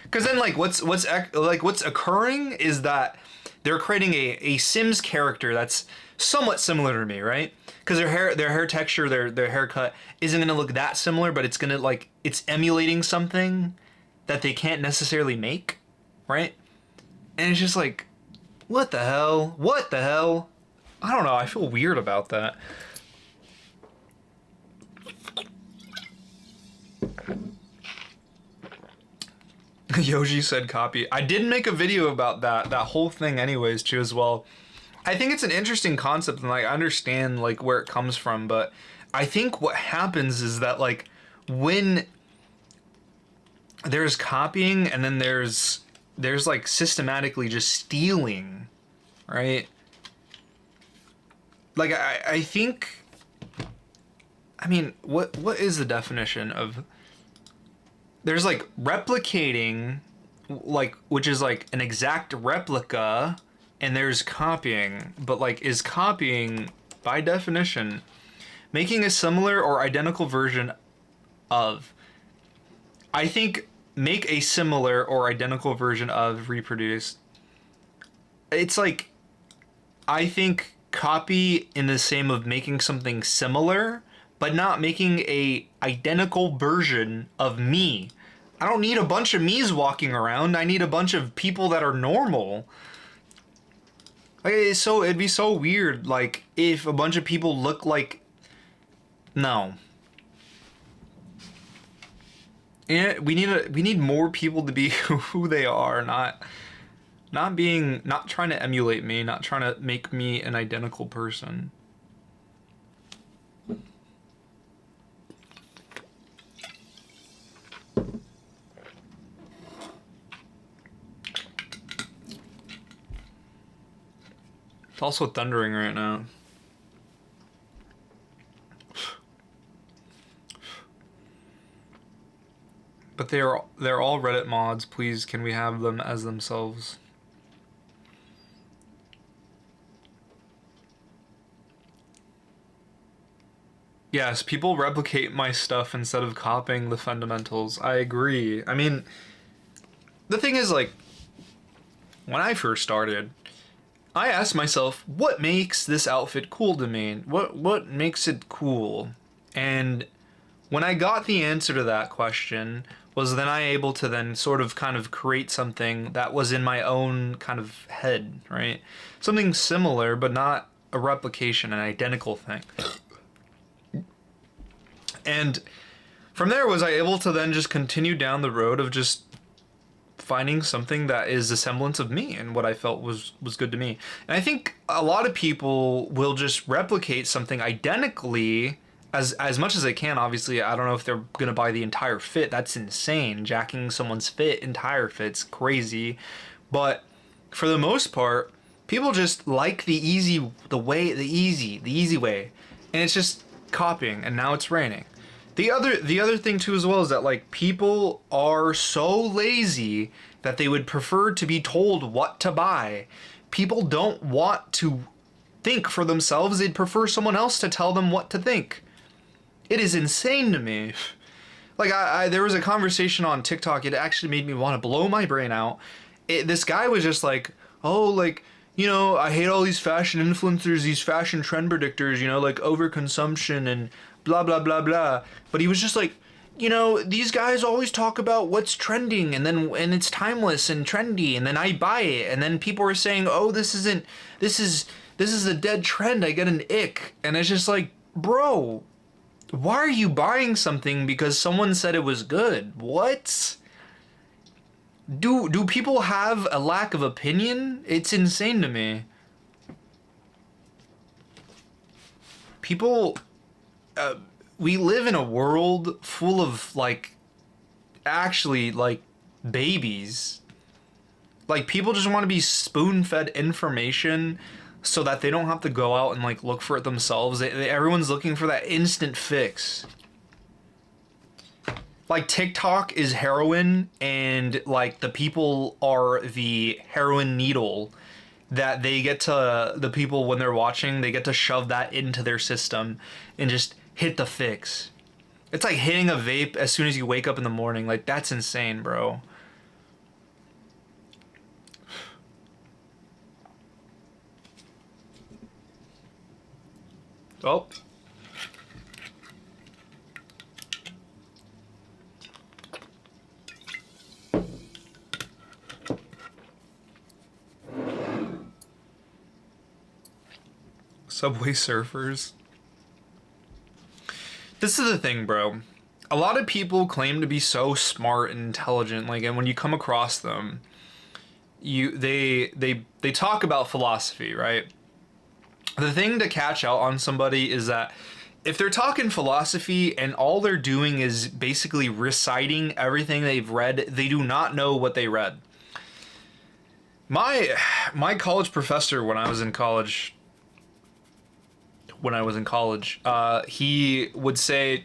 Because then like what's occurring is that they're creating a Sims character that's somewhat similar to me, right? Because their hair texture, their haircut isn't gonna look that similar, but it's gonna like it's emulating something that they can't necessarily make, right? And it's just like, what the hell? What the hell? I don't know. I feel weird about that. Yoji said copy. I did make a video about that whole thing anyways too as well. I think it's an interesting concept and like I understand like where it comes from, but I think what happens is that like when there's copying and then there's like systematically just stealing, right? Like I think, I mean, what is the definition of, there's like replicating, like, which is like an exact replica, and there's copying, but like is copying by definition making a similar or identical version of. I think make a similar or identical version of reproduce. It's like, I think copy in the same of making something similar, but not making a identical version of me. I don't need a bunch of me's walking around. I need a bunch of people that are normal. Like, it'd be so weird, like, if a bunch of people look like, no. And we need more people to be who they are, not trying to emulate me, not trying to make me an identical person. It's also thundering right now. But they're all Reddit mods. Please, can we have them as themselves? Yes, people replicate my stuff instead of copying the fundamentals. I agree. I mean, the thing is, like, when I first started, I asked myself, what makes this outfit cool to me? What makes it cool? And when I got the answer to that question, was then I able to then sort of kind of create something that was in my own kind of head, right? Something similar, but not a replication, an identical thing. And from there was I able to then just continue down the road of just finding something that is a semblance of me and what I felt was good to me. And I think a lot of people will just replicate something identically as much as they can. Obviously, I don't know if they're gonna buy the entire fit. That's insane. Jacking someone's entire fit's crazy. But for the most part, people just like the easy way. And it's just copying, and now it's raining. The other thing too as well is that like people are so lazy that they would prefer to be told what to buy. People don't want to think for themselves. They'd prefer someone else to tell them what to think. It is insane to me. Like there was a conversation on TikTok. It actually made me want to blow my brain out. This guy was just like, oh, like, you know, I hate all these fashion influencers, these fashion trend predictors, you know, like overconsumption and blah, blah, blah, blah. But he was just like, you know, these guys always talk about what's trending and it's timeless and trendy, and then I buy it, and then people are saying, oh, this is a dead trend, I get an ick. And it's just like, bro, why are you buying something because someone said it was good? What? Do people have a lack of opinion? It's insane to me. People, we live in a world full of like, actually like babies. Like, people just want to be spoon-fed information so that they don't have to go out and, like, look for it themselves. Everyone's looking for that instant fix. Like, TikTok is heroin, and, like, the people are the heroin needle that they get to, the people, when they're watching, they get to shove that into their system and just hit the fix. It's like hitting a vape as soon as you wake up in the morning. Like, that's insane, bro. Oh. Subway Surfers. This is the thing, bro. A lot of people claim to be so smart and intelligent, like, and when you come across them, they talk about philosophy, right? The thing to catch out on somebody is that if they're talking philosophy and all they're doing is basically reciting everything they've read, they do not know what they read. My college professor when I was in college, he would say,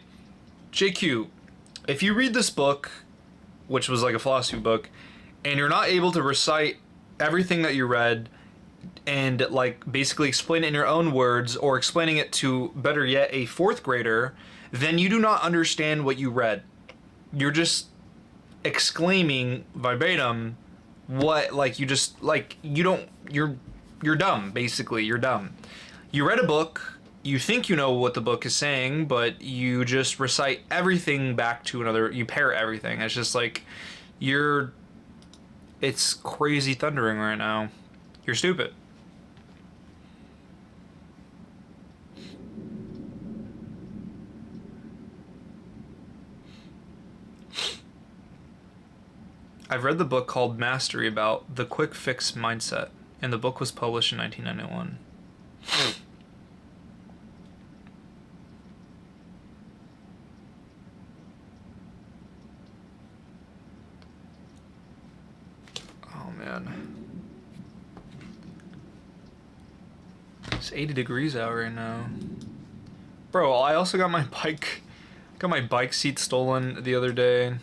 JQ, if you read this book, which was like a philosophy book, and you're not able to recite everything that you read and, like, basically explain it in your own words, or explaining it to, better yet, a fourth grader, then you do not understand what you read. You're just exclaiming verbatim what, like, you just, like, you don't, you're dumb, basically. You're dumb. You read a book, you think you know what the book is saying, but you just recite everything back to another, you parrot everything. It's just like, it's crazy thundering right now. You're stupid. I've read the book called Mastery about the quick fix mindset, and the book was published in 1991. Oh man. It's 80 degrees out right now. Bro, I also got my bike seat stolen the other day.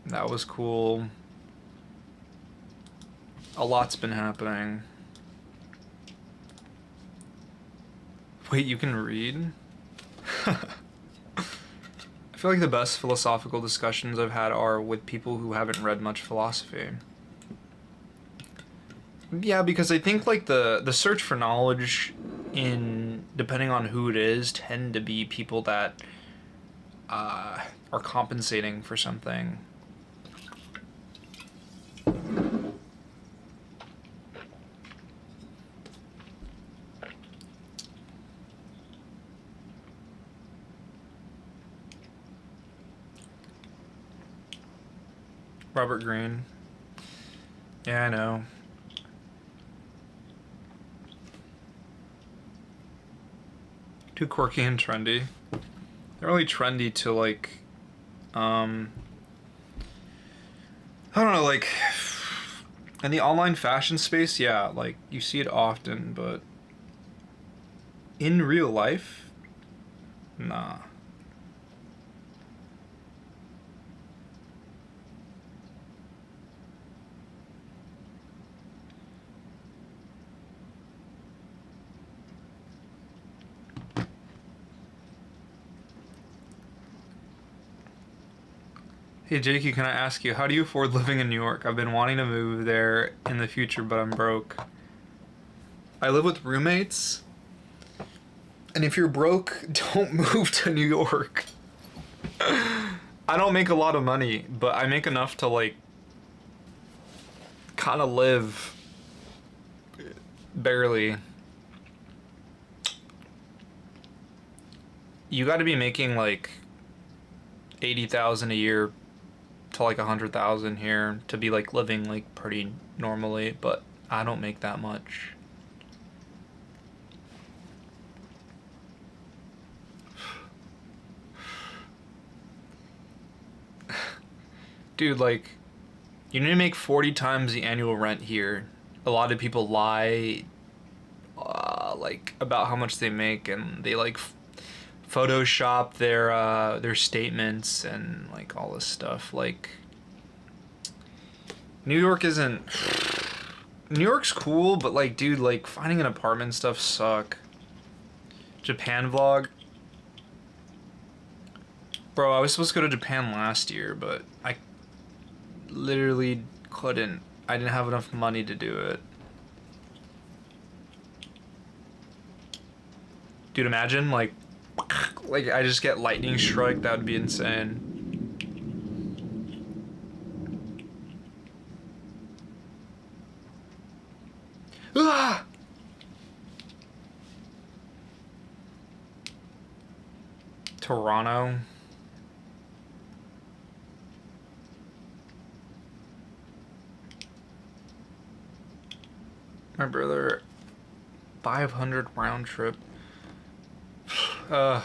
That was cool. A lot's been happening. Wait, you can read? I feel like the best philosophical discussions I've had are with people who haven't read much philosophy. Yeah, because I think, like, the search for knowledge, in depending on who it is, tend to be people that are compensating for something. Robert Greene. Yeah, I know. Too quirky and trendy. They're really trendy to, like, I don't know, like, in the online fashion space, yeah, like, you see it often, but in real life, nah. Hey Jakey, can I ask you, how do you afford living in New York? I've been wanting to move there in the future, but I'm broke. I live with roommates, and if you're broke, don't move to New York. I don't make a lot of money, but I make enough to, like, kind of live barely. You got to be making like 80,000 a year to like 100,000 here to be like living like pretty normally, but I don't make that much. Dude, like, You need to make 40 times the annual rent here. A lot of people lie, like about how much they make, and they like Photoshop their statements and like all this stuff. Like New York isn't. New York's cool, but like, dude, like finding an apartment and stuff suck. Japan vlog. Bro, I was supposed to go to Japan last year, but I literally couldn't. I didn't have enough money to do it. Dude, imagine like I just get lightning strike. That would be insane. Ah! Toronto. My brother, 500 round trip. The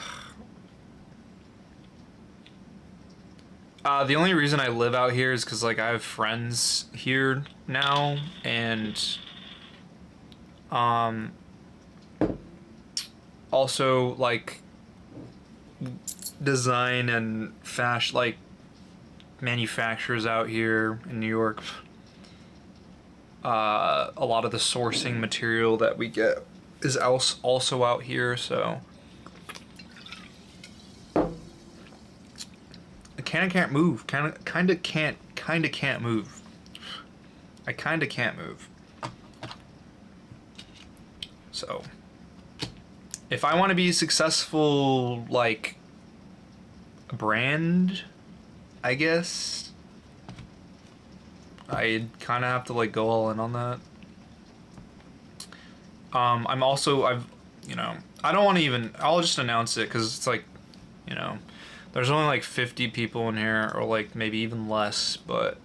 only reason I live out here is because like I have friends here now, and also like design and fashion, like manufacturers out here in New York. A lot of the sourcing material that we get is also out here, so I can't move. Kinda can't move. I kinda can't move. So if I want to be a successful like brand, I guess I kind of have to like go all in on that. I don't want to even, I'll just announce it because it's like, there's only like 50 people in here, or like maybe even less, but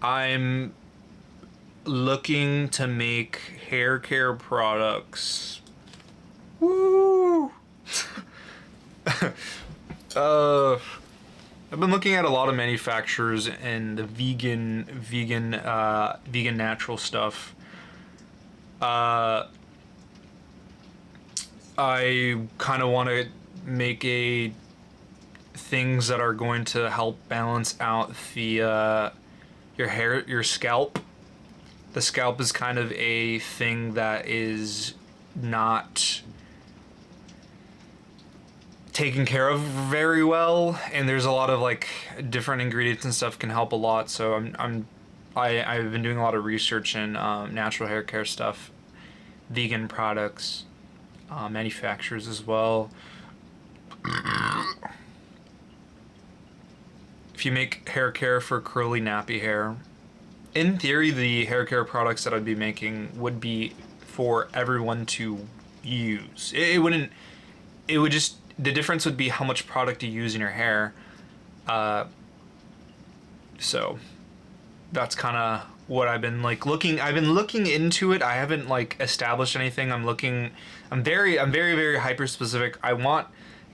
I'm looking to make hair care products. Woo! I've been looking at a lot of manufacturers and the vegan natural stuff. I kind of want to make things that are going to help balance out the your scalp. The scalp is kind of a thing that is not taken care of very well, and there's a lot of like different ingredients and stuff can help a lot. So I've been doing a lot of research in natural hair care stuff, vegan products, manufacturers as well. If you make hair care for curly nappy hair, in theory the hair care products that I'd be making would be for everyone to use. It wouldn't, it would just, the difference would be how much product you use in your hair. So that's kind of what I've been like looking. I've been looking into it. I haven't like established anything. I'm very, very hyper specific. I want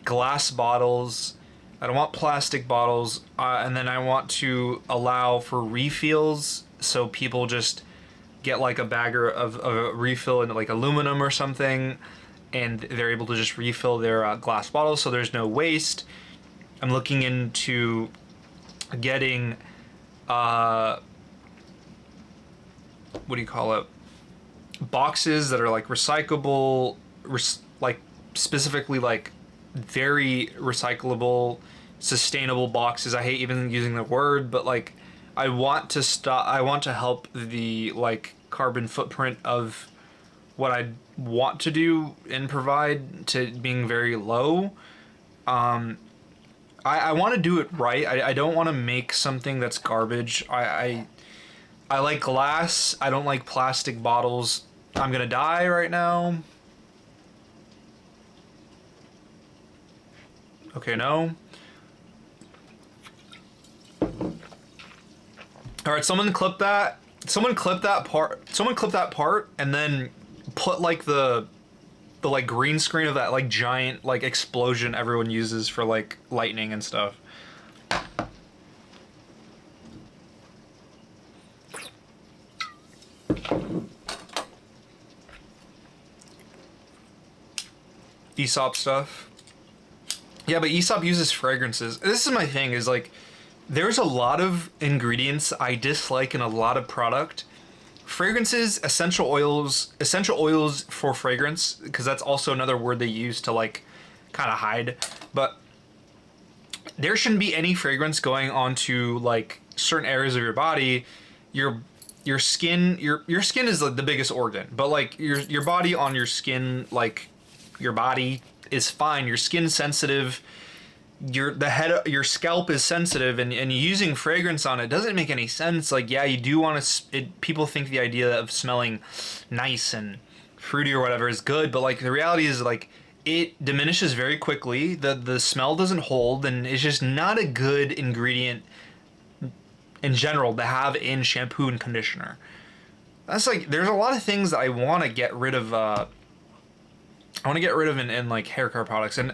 glass bottles. I don't want plastic bottles. And then I want to allow for refills, so people just get like a bagger of a refill in like aluminum or something, and they're able to just refill their glass bottles, so there's no waste. I'm looking into getting what do you call it, boxes that are like recyclable, like specifically like very recyclable, sustainable boxes. I hate even using the word, but like I want to help the like carbon footprint of what I want to do and provide to being very low. I want to do it right. I don't want to make something that's garbage. I like glass. I don't like plastic bottles. I'm gonna die right now. Okay, no. All right, someone clip that. Someone clip that part, and then put like the like green screen of that like giant like explosion everyone uses for like lightning and stuff. Aesop stuff. Yeah, but Aesop uses fragrances. This is my thing, is like, there's a lot of ingredients I dislike in a lot of product. Fragrances, essential oils for fragrance, because that's also another word they use to like kind of hide. But there shouldn't be any fragrance going onto like certain areas of your body. Your skin, your skin is like the biggest organ, but like your body on your skin, like your body is fine. Your skin's sensitive. Your scalp is sensitive, and using fragrance on it doesn't make any sense. Like, yeah, you do want to. People think the idea of smelling nice and fruity or whatever is good, but like the reality is like it diminishes very quickly. The smell doesn't hold, and it's just not a good ingredient in general to have in shampoo and conditioner. That's like, there's a lot of things that I want to get rid of. I want to get rid of in like hair care products, and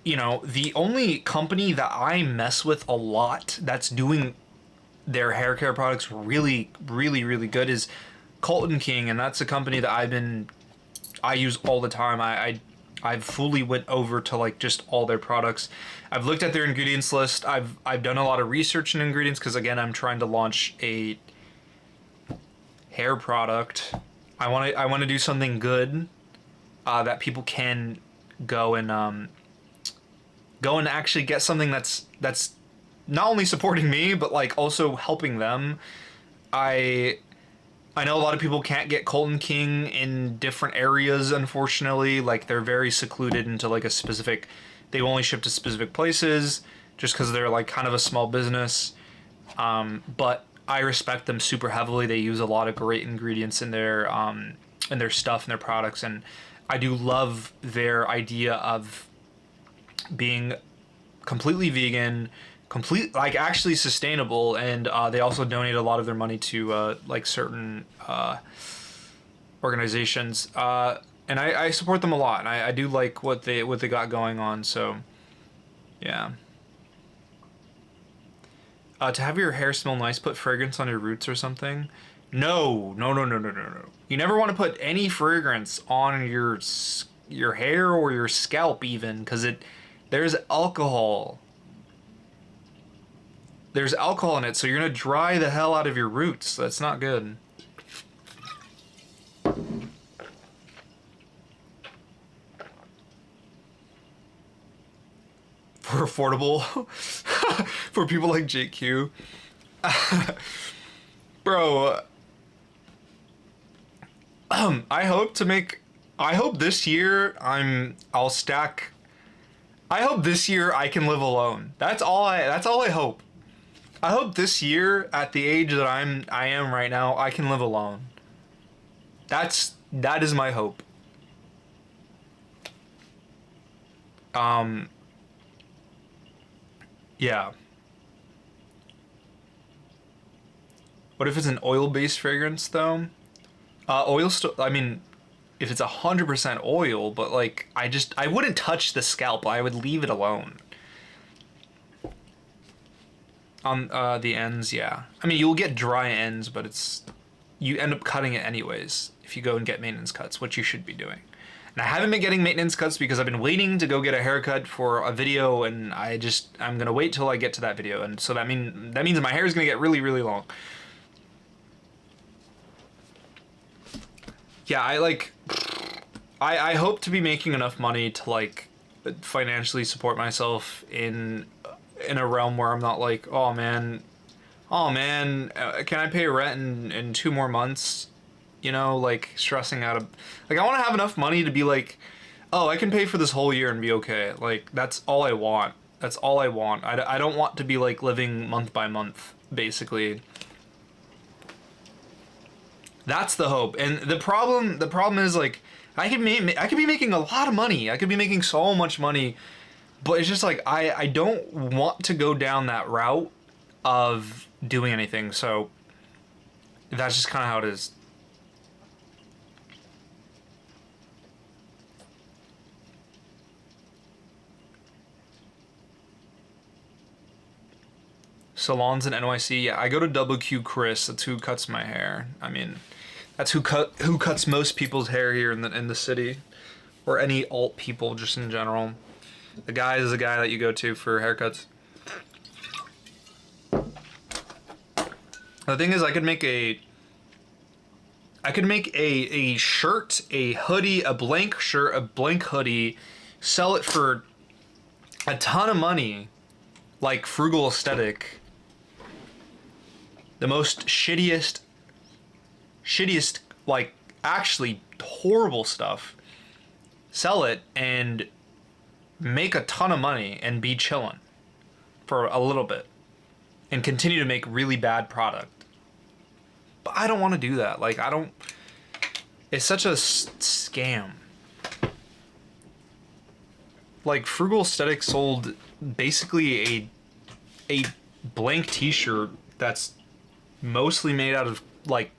you know, the only company that I mess with a lot that's doing their hair care products really, really, really good is Colton King, and that's a company that I use all the time. I've fully went over to like just all their products. I've looked at their ingredients list. I've done a lot of research in ingredients because again, I'm trying to launch a hair product. I want to do something good that people can go and actually get something that's not only supporting me but like also helping them. I know a lot of people can't get Colton King in different areas, unfortunately. Like, they're very secluded into like a specific, they only ship to specific places just because they're like kind of a small business. But I respect them super heavily. They use a lot of great ingredients in their stuff and their products, and I do love their idea of being completely vegan, like actually sustainable, and they also donate a lot of their money to like certain organizations, and I support them a lot, and I do like what they got going on. So yeah. To have your hair smell nice, put fragrance on your roots or something. No. You never want to put any fragrance on your hair or your scalp even, because there's alcohol. There's alcohol in it, so you're gonna dry the hell out of your roots. That's not good. For affordable, for people like JQ. Bro, I hope this year I'll stack. I hope this year I can live alone. That's all I hope. I hope this year, at the age that I am right now, I can live alone. That is my hope. Yeah. What if it's an oil-based fragrance though? I mean, if it's 100% oil, but like, I wouldn't touch the scalp. I would leave it alone. On the ends, yeah. I mean, you'll get dry ends, but you end up cutting it anyways if you go and get maintenance cuts, which you should be doing. And I haven't been getting maintenance cuts because I've been waiting to go get a haircut for a video, and I'm gonna wait till I get to that video, and so that means my hair is gonna get really, really long. Yeah, I hope to be making enough money to like financially support myself in a realm where I'm not like, oh man, can I pay rent in 2 more months? You know, like stressing out like I want to have enough money to be like, oh, I can pay for this whole year and be okay. Like, that's all I want. That's all I want. I don't want to be like living month by month, basically. That's the hope. And the problem is like, I could be making a lot of money. I could be making so much money, but it's just like, I don't want to go down that route of doing anything. So that's just kind of how it is. Salons in NYC. Yeah, I go to WQ Chris. That's who cuts my hair. I mean, that's who cuts most people's hair here in the city. or any alt people just in general. The guy is the guy that you go to for haircuts. The thing is, I could make a shirt, a hoodie, a blank shirt, a blank hoodie, sell it for a ton of money, like Frugal Aesthetic. The most shittiest, like, actually horrible stuff. Sell it and make a ton of money and be chillin' for a little bit. And continue to make really bad product. But I don't want to do that. Like, I don't... It's such a scam. Like, Frugal Aesthetic sold basically a blank t-shirt that's mostly made out of, like,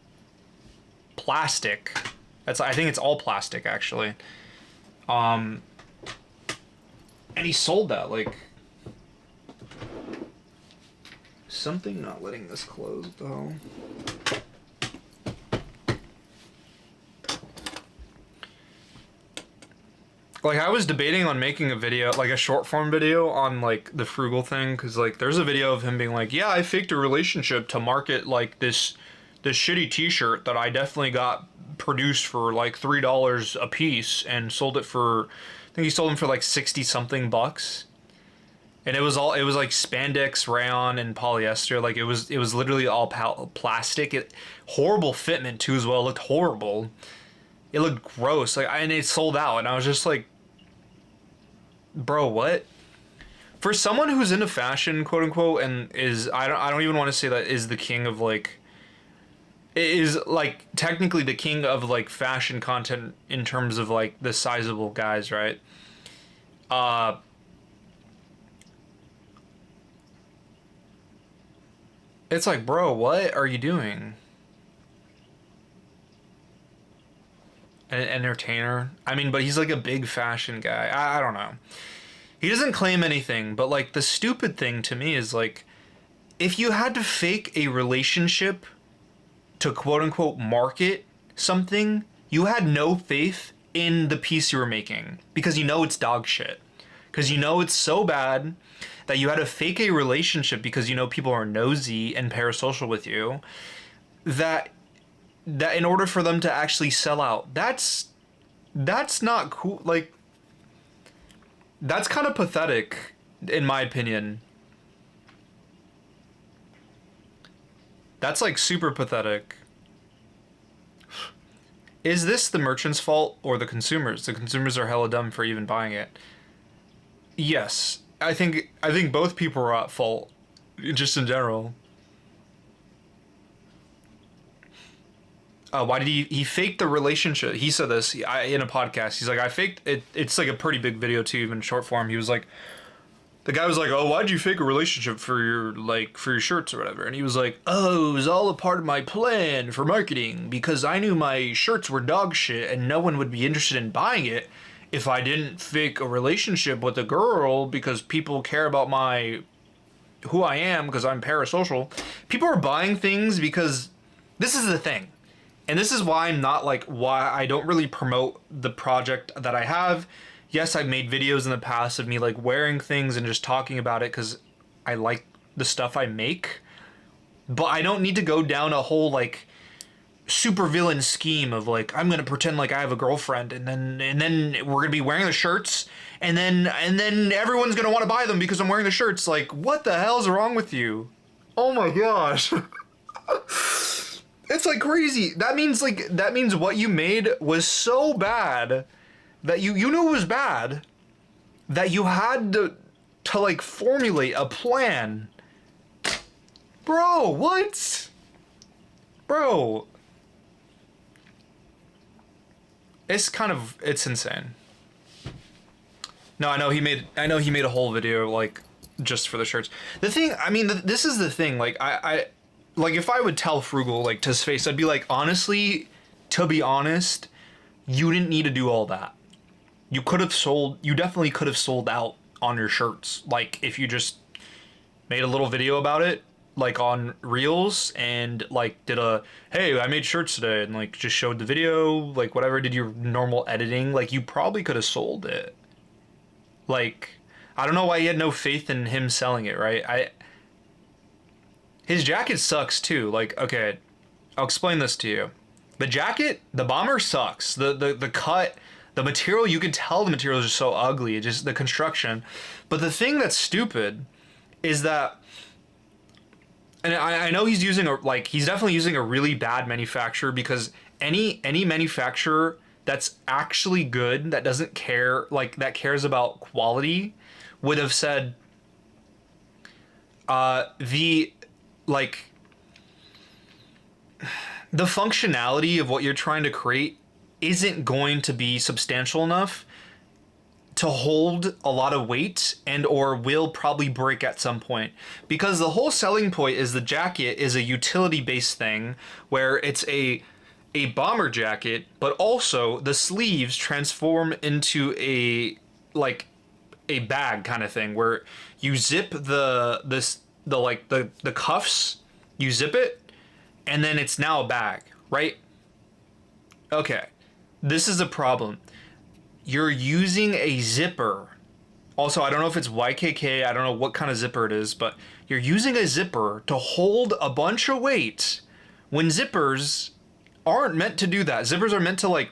plastic. I think it's all plastic, actually. And he sold that, like... Something not letting this close, though. Like, I was debating on making a video, like a short form video on, like, the Frugal thing, because, like, there's a video of him being like, yeah, I faked a relationship to market, like, this shitty t-shirt that I definitely got produced for, like, $3 a piece, and sold it for, I think he sold them for, like, 60-something bucks. And it was like spandex, rayon, and polyester. Like, it was literally all plastic. Horrible fitment, too, as well. It looked horrible. It looked gross. Like, and it sold out. And I was just like, bro, what? For someone who's into fashion, quote unquote, and I don't even want to say that is the king of, like, is, like, technically the king of, like, fashion content in terms of, like, the sizable guys, right? It's like, bro, what are you doing? An entertainer? I mean, but he's like a big fashion guy. I don't know. He doesn't claim anything, but, like, the stupid thing to me is, like, if you had to fake a relationship to quote-unquote market something, you had no faith in the piece you were making. Because you know it's dog shit. Because you know it's so bad that you had to fake a relationship because you know people are nosy and parasocial with you, that in order for them to actually sell out, that's not cool. Like, that's kind of pathetic, in my opinion. That's, like, super pathetic. Is this the merchant's fault or the consumers? The consumers are hella dumb for even buying it. Yes. I think both people are at fault, just in general. Why did he faked the relationship? He said this in a podcast. He's like, I faked it. It's like a pretty big video too, even short form. He was like, the guy was like, oh, why'd you fake a relationship for your shirts or whatever? And he was like, oh, it was all a part of my plan for marketing because I knew my shirts were dog shit and no one would be interested in buying it if I didn't fake a relationship with a girl, because people care about who I am because I'm parasocial. People are buying things because this is the thing. And this is why I'm not, like, why I don't really promote the project that I have. Yes, I've made videos in the past of me, like, wearing things and just talking about it because I like the stuff I make. But I don't need to go down a whole, like, supervillain scheme of, like, I'm gonna pretend like I have a girlfriend and then we're gonna be wearing the shirts and then everyone's gonna want to buy them because I'm wearing the shirts. Like, what the hell's wrong with you? Oh my gosh. It's, like, crazy. That means what you made was so bad that you knew it was bad, that you had to like formulate a plan. Bro, what? Bro. It's insane. No, I know he made a whole video, like, just for the shirts. The thing, I mean, this is the thing, like, I like, if I would tell Frugal, like, to his face, I'd be like, honestly, to be honest, you didn't need to do all that. You definitely could have sold out on your shirts. Like, if you just made a little video about it, like on Reels and like did a hey, I made shirts today and like just showed the video, like whatever, did your normal editing, like you probably could have sold it. Like I don't know why he had no faith in him selling it, right? I His jacket sucks too. Like, okay, I'll explain this to you. The jacket, the bomber sucks. The cut, the material, you can tell the material is just so ugly. It just the construction. But the thing that's stupid is that, and I know he's using he's definitely using a really bad manufacturer, because any manufacturer that's actually good, that doesn't care, like that cares about quality, would have said the like the functionality of what you're trying to create isn't going to be substantial enough to hold a lot of weight, and or will probably break at some point, because the whole selling point is the jacket is a utility based thing where it's a bomber jacket, but also the sleeves transform into a like a bag kind of thing where you zip the cuffs, you zip it, and then it's now a bag, right? Okay. This is a problem. You're using a zipper. Also, I don't know if it's YKK, I don't know what kind of zipper it is, but you're using a zipper to hold a bunch of weight when zippers aren't meant to do that. Zippers are meant to like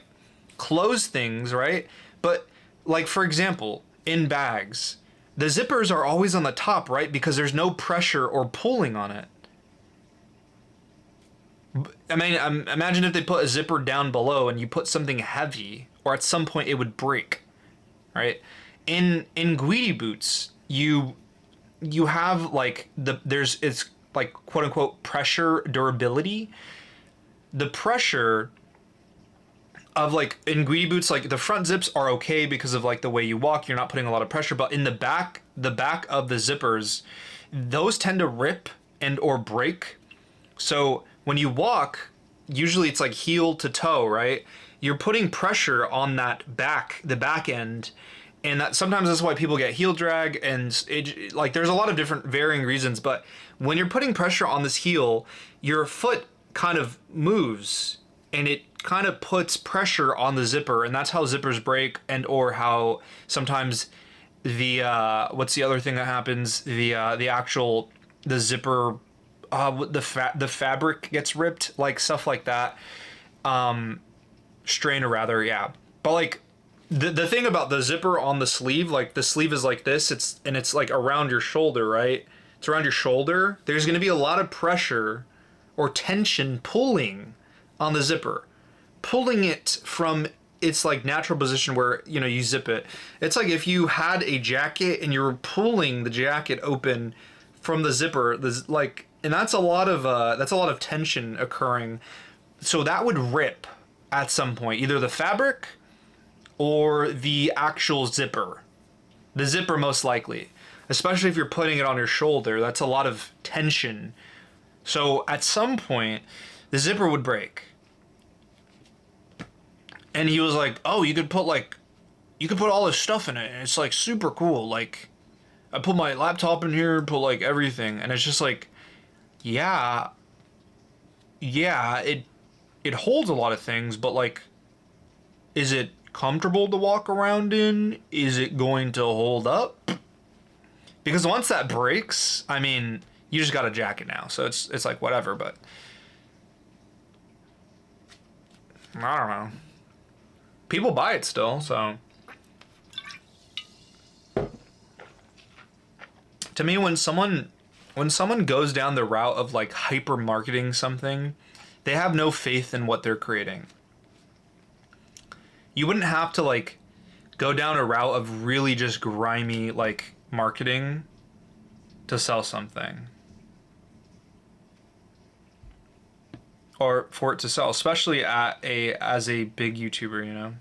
close things, right? But like for example, in bags, the zippers are always on the top, right? Because there's no pressure or pulling on it. I mean, imagine if they put a zipper down below and you put something heavy, or at some point it would break, right? In Guidi boots, you have like it's like quote unquote pressure durability. The pressure of like in Guidi boots, like the front zips are okay because of like the way you walk, you're not putting a lot of pressure, but in the back of the zippers, those tend to rip and or break. So when you walk, usually it's like heel to toe, right? You're putting pressure on that the back end, and that sometimes that's why people get heel drag, and it like there's a lot of different varying reasons. But when you're putting pressure on this heel, your foot kind of moves, and it kind of puts pressure on the zipper, and that's how zippers break, and or how sometimes the what's the other thing that happens? The zipper the fabric gets ripped, like stuff like that. Strain or rather, yeah. But like the thing about the zipper on the sleeve, like the sleeve is like this, it's like around your shoulder, right? It's around your shoulder. There's going to be a lot of pressure or tension pulling on the zipper, pulling it from its like natural position where you zip it. It's like if you had a jacket and you're pulling the jacket open from the zipper, and that's a lot of tension occurring. So that would rip at some point, either the fabric or the actual zipper. The zipper most likely, especially if you're putting it on your shoulder. That's a lot of tension. So at some point, the zipper would break. And he was like, "Oh, you could put all this stuff in it, and it's like super cool. Like, I put my laptop in here, put like everything," and it's just like, yeah, it holds a lot of things, but like, is it comfortable to walk around in? Is it going to hold up? Because once that breaks, I mean, you just got a jacket now, so it's like whatever. But I don't know. People buy it still, so. To me, when someone goes down the route of like hyper marketing something, they have no faith in what they're creating. You wouldn't have to like go down a route of really just grimy like marketing to sell something, or for it to sell, especially as a big YouTuber.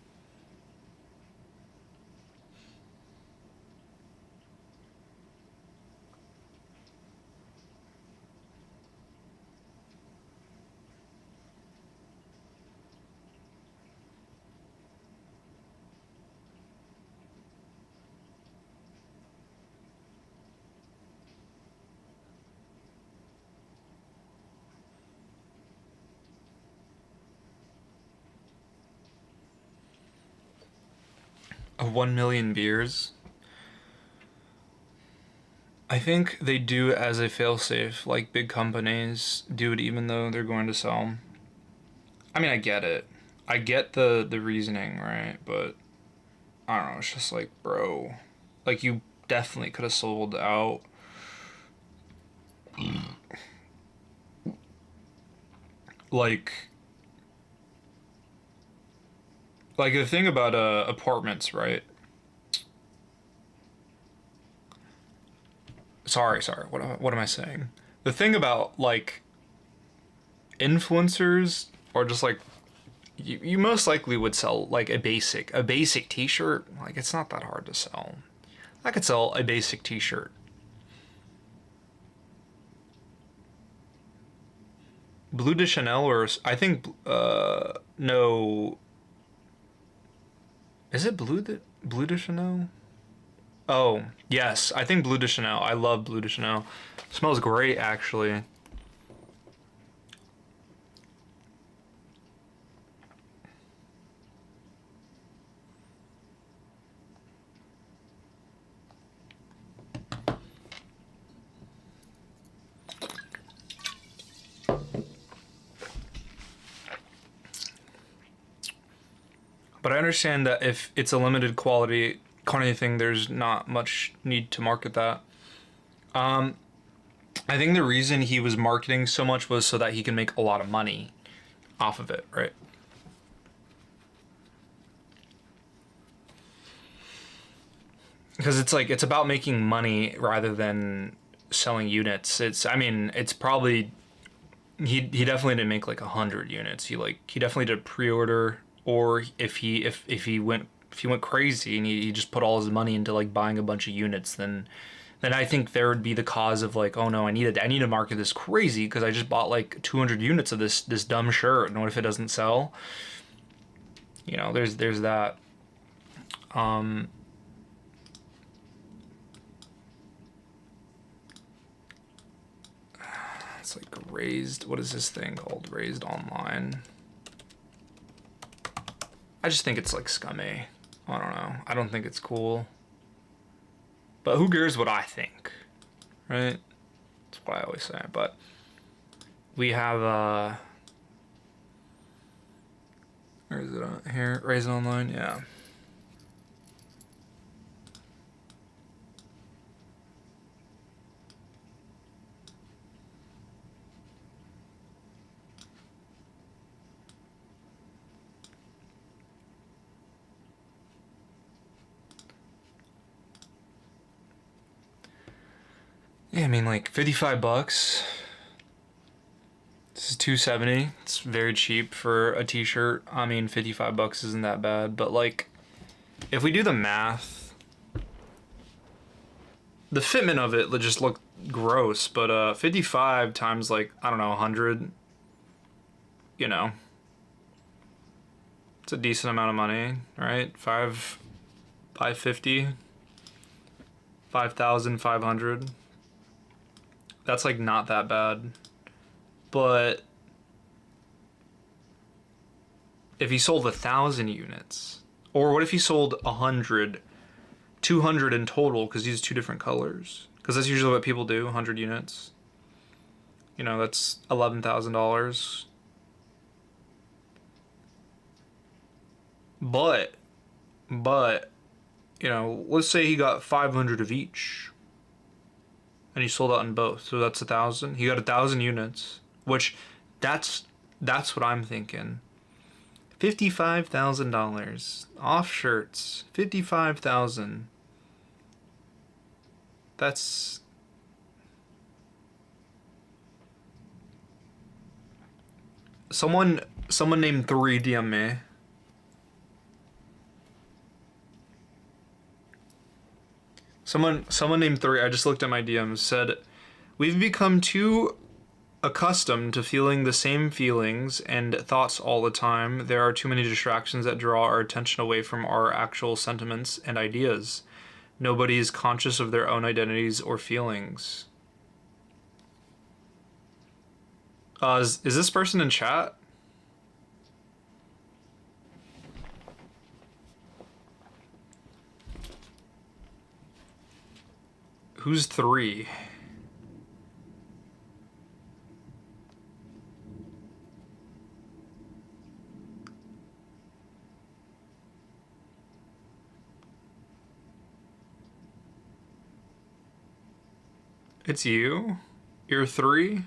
Of 1 million beers. I think they do it as a failsafe, like big companies do it even though they're going to sell. I mean, I get it. I get the reasoning, right? But I don't know, it's just like, bro, like you definitely could have sold out like the thing about apartments, right? Sorry. What am I saying? The thing about like influencers or just like you most likely would sell like a basic t-shirt. Like it's not that hard to sell. I could sell a basic t-shirt. Blue de Chanel or I think no, is it Blue de Chanel? Oh, yes. I think Blue de Chanel. I love Blue de Chanel. Smells great actually. But I understand that if it's a limited quantity thing, there's not much need to market that. Um, I think the reason he was marketing so much was so that he can make a lot of money off of it, right? Because it's like it's about making money rather than selling units. I mean, it's probably he definitely didn't make like 100 units. He definitely did pre-order, or if he went crazy and he just put all his money into like buying a bunch of units, then I think there would be the cause of like, oh no, I need to market this crazy because I just bought like 200 units of this dumb shirt, and what if it doesn't sell? There's that. Um, it's like raised. What is this thing called? Raised online. I just think it's like scummy. I don't know. I don't think it's cool. But who cares what I think, right? That's what I always say. But we have where is it on here? Raised online, yeah. Yeah, I mean like $55. This is 270. It's very cheap for a t-shirt. I mean, $55 isn't that bad, but like if we do the math, the fitment of it just looked gross, but 55 times like, I don't know, 100, you know. It's a decent amount of money, right? 550, 5,500. That's like not that bad. But if he sold 1,000 units, or what if he sold 100, 200 in total, because these are two different colors? Because that's usually what people do, 100 units. That's $11,000. But, let's say he got 500 of each, and he sold out in both, so that's 1,000. He got 1,000 units, which that's what I'm thinking. $55,000 off shirts. 55,000. That's someone named 3 DM me. Someone named 3, I just looked at my DMs, said, "We've become too accustomed to feeling the same feelings and thoughts all the time. There are too many distractions that draw our attention away from our actual sentiments and ideas. Nobody is conscious of their own identities or feelings." Is this person in chat? Who's 3? It's you? You're 3?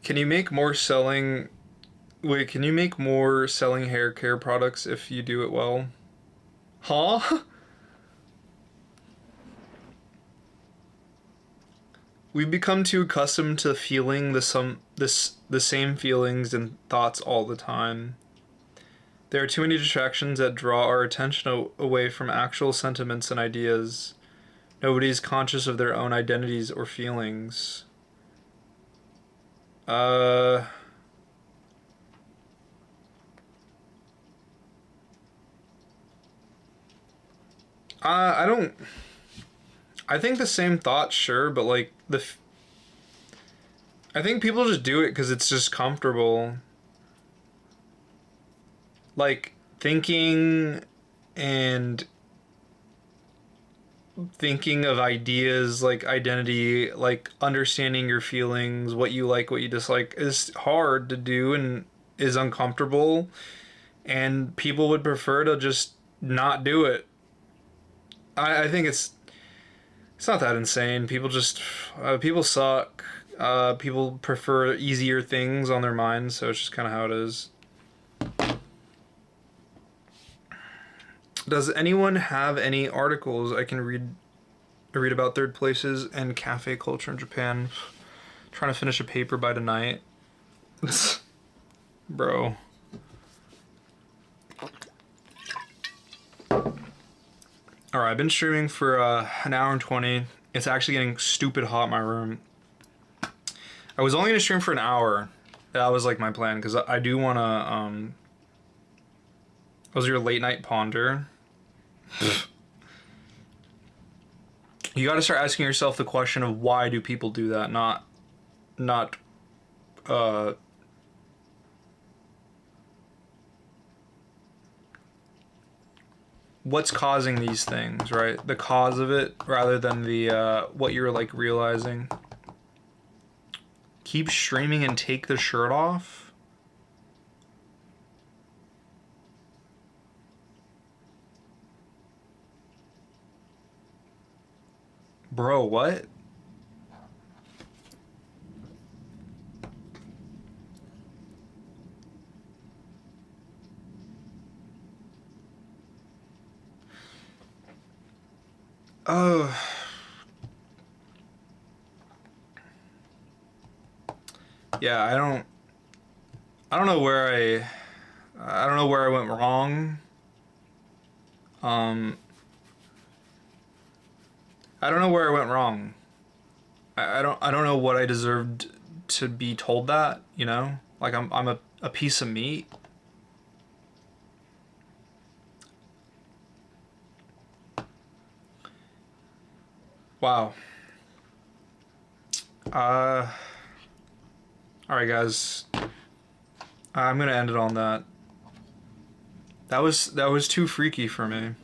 Can you make more selling... Wait, can you make more selling hair care products if you do it well? Huh? We've become too accustomed to feeling the same feelings and thoughts all the time. There are too many distractions that draw our attention away from actual sentiments and ideas. Nobody's conscious of their own identities or feelings. I don't... I think the same thought, sure, but like I think people just do it because it's just comfortable. Like and thinking of ideas like identity, like understanding your feelings, what you like, what you dislike is hard to do and is uncomfortable, and people would prefer to just not do it. I think it's not that insane. People just people suck. People prefer easier things on their minds, so it's just kind of how it is. Does anyone have any articles I can read about third places and cafe culture in Japan? Trying to finish a paper by tonight. Bro. Alright, I've been streaming for an hour and 20. It's actually getting stupid hot in my room. I was only going to stream for an hour. That was like my plan, because I do want to... Was your late night ponder? You got to start asking yourself the question of why do people do that, not what's causing these things, right? The cause of it rather than the what you're like realizing. Keep streaming and take the shirt off? Bro, what? Oh. Yeah, I don't know where I don't know where I went wrong. I don't know where I went wrong. I don't know what I deserved to be told that, you know? Like I'm a piece of meat. Wow. Alright guys. I'm gonna end it on that. That was too freaky for me.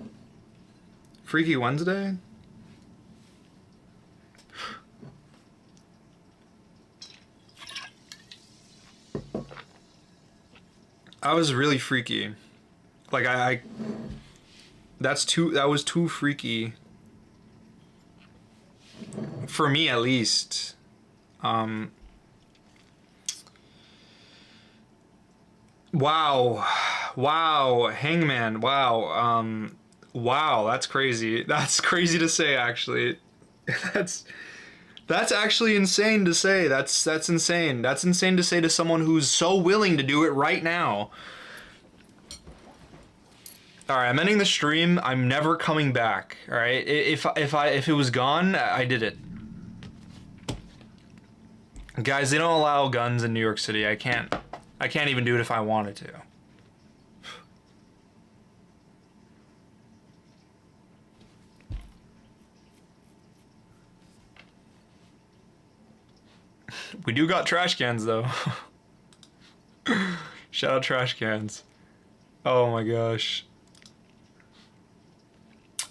Freaky Wednesday? I was really freaky. Like that was too freaky. For me at least. Wow. Wow, Hangman. Wow. Wow, that's crazy. That's crazy to say actually. That's actually insane to say. That's insane. That's insane to say to someone who's so willing to do it right now. All right, I'm ending the stream. I'm never coming back. All right, if it was gone, I did it. Guys, they don't allow guns in New York City. I can't even do it if I wanted to. We do got trash cans though. Shout out trash cans. Oh my gosh.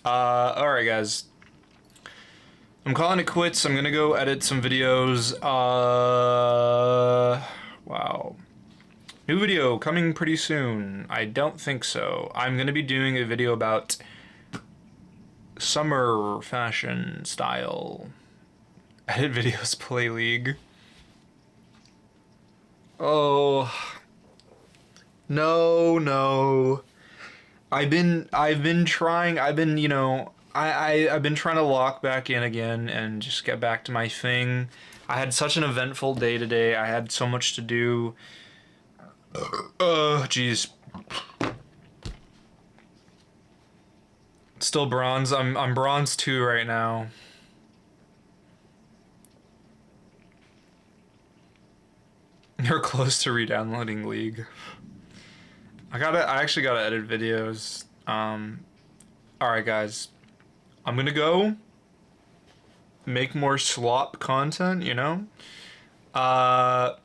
Alright guys. I'm calling it quits. I'm gonna go edit some videos. Wow. New video coming pretty soon. I don't think so. I'm gonna be doing a video about summer fashion style. Edit videos, play League. Oh. No. I've been trying, you know, I've been trying to lock back in again and just get back to my thing. I had such an eventful day today. I had so much to do. Jeez. Still bronze. I'm bronze 2 right now. You're close to re-downloading League. I actually gotta edit videos. Alright guys. I'm gonna go make more slop content, you know? I'll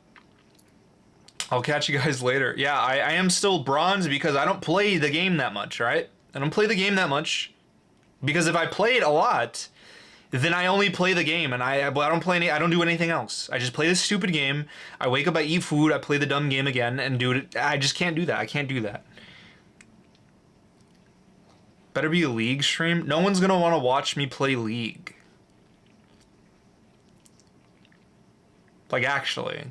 catch you guys later. Yeah, I am still bronze because I don't play the game that much, right? I don't play the game that much. Because if I play it a lot, then I only play the game and I don't do anything else. I just play this stupid game. I wake up, I eat food, I play the dumb game again and do it. I just can't do that. I can't do that. Better be a League stream. No one's gonna want to watch me play League. Like, actually.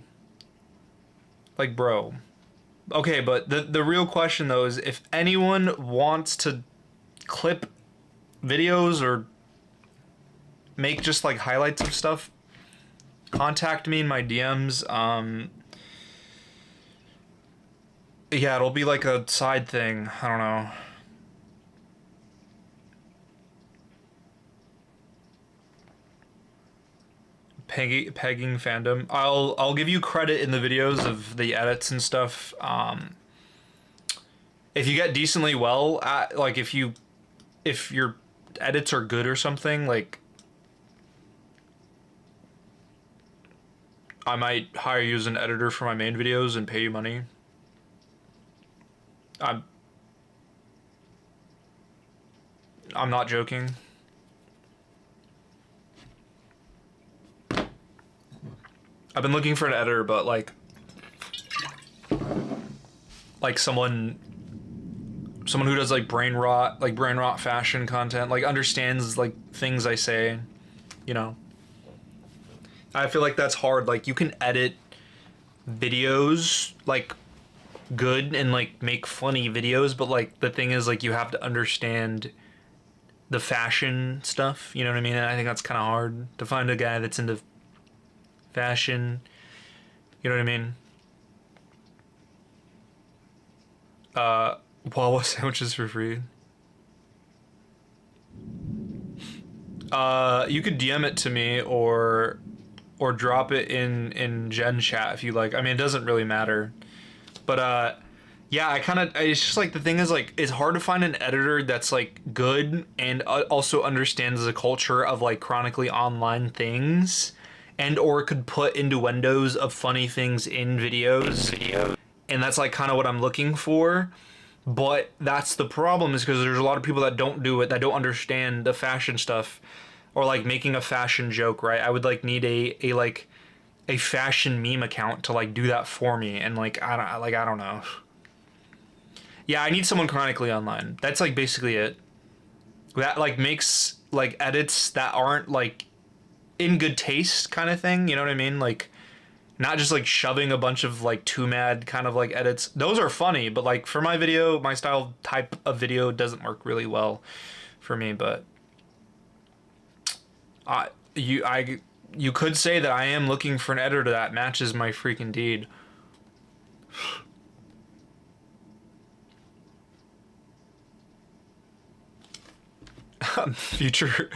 Like, bro. Okay, but the real question, though, is if anyone wants to clip videos or make just, like, highlights of stuff, contact me in my DMs. Yeah, it'll be like a side thing. I don't know. Pegging fandom. I'll give you credit in the videos of the edits and stuff. If you get decently well at, like, if your edits are good or something, like, I might hire you as an editor for my main videos and pay you money. I'm not joking. I've been looking for an editor, but like someone who does like brain rot fashion content, like understands like things I say, you know. I feel like that's hard. Like, you can edit videos like good and like make funny videos, but like the thing is, like, you have to understand the fashion stuff, you know what I mean? And I think that's kind of hard to find a guy that's into fashion, you know what I mean? Wawa sandwiches for free. You could DM it to me or drop it in Gen chat if you like. I mean, it doesn't really matter. But yeah, it's just like, the thing is, like, it's hard to find an editor that's like good and also understands the culture of like chronically online things, and or could put innuendos of funny things in videos. And that's like kind of what I'm looking for. But that's the problem, is because there's a lot of people that don't do it, that don't understand the fashion stuff, or like making a fashion joke, right? I would like need a fashion meme account to like do that for me, and like I don't know. Yeah, I need someone chronically online. That's like basically it. That like makes like edits that aren't like in good taste kind of thing, you know what I mean? Like, not just like shoving a bunch of like too mad kind of like edits. Those are funny, but like for my video, my style type of video doesn't work really well for me. But you could say that I am looking for an editor that matches my freaking deed. future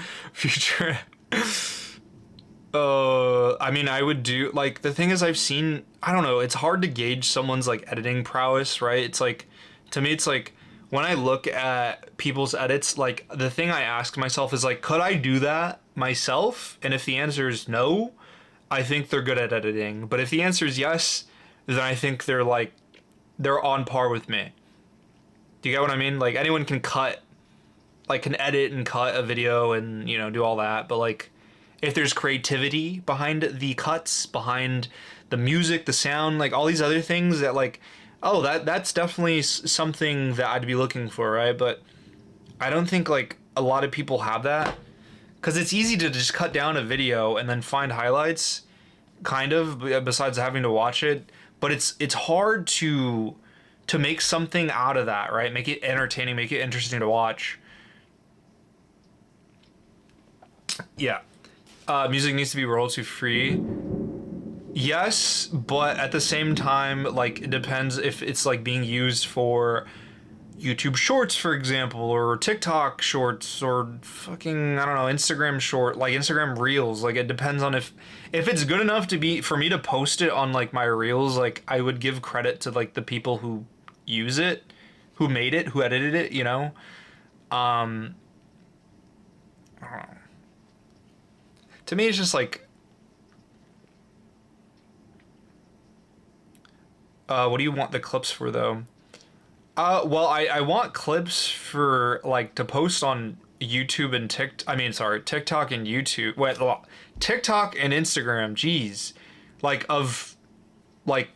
I mean, I would do, like, the thing is, I've seen, I don't know, it's hard to gauge someone's, like, editing prowess, right? It's like, to me, it's like, when I look at people's edits, like, the thing I ask myself is, like, could I do that myself? And if the answer is no, I think they're good at editing. But if the answer is yes, then I think they're on par with me. Do you get what I mean? Like anyone can can edit and cut a video and, you know, do all that, but like if there's creativity behind the cuts, behind the music, the sound, like all these other things that like, oh, that's definitely something that I'd be looking for, right? But I don't think like a lot of people have that, because it's easy to just cut down a video and then find highlights, kind of, besides having to watch it. But it's hard to make something out of that, right? Make it entertaining, make it interesting to watch. Yeah. Music needs to be royalty free. Yes, but at the same time, like, it depends if it's like being used for YouTube Shorts, for example, or TikTok Shorts, or fucking, I don't know, Instagram Short, like Instagram Reels. Like, it depends on if it's good enough to be for me to post it on like my Reels. Like, I would give credit to like the people who use it, who made it, who edited it. You know, I don't know. To me, it's just like, what do you want the clips for, though? Well, I want clips for, like, to post on YouTube and TikTok and YouTube. Wait, TikTok and Instagram, jeez. Like, of, like,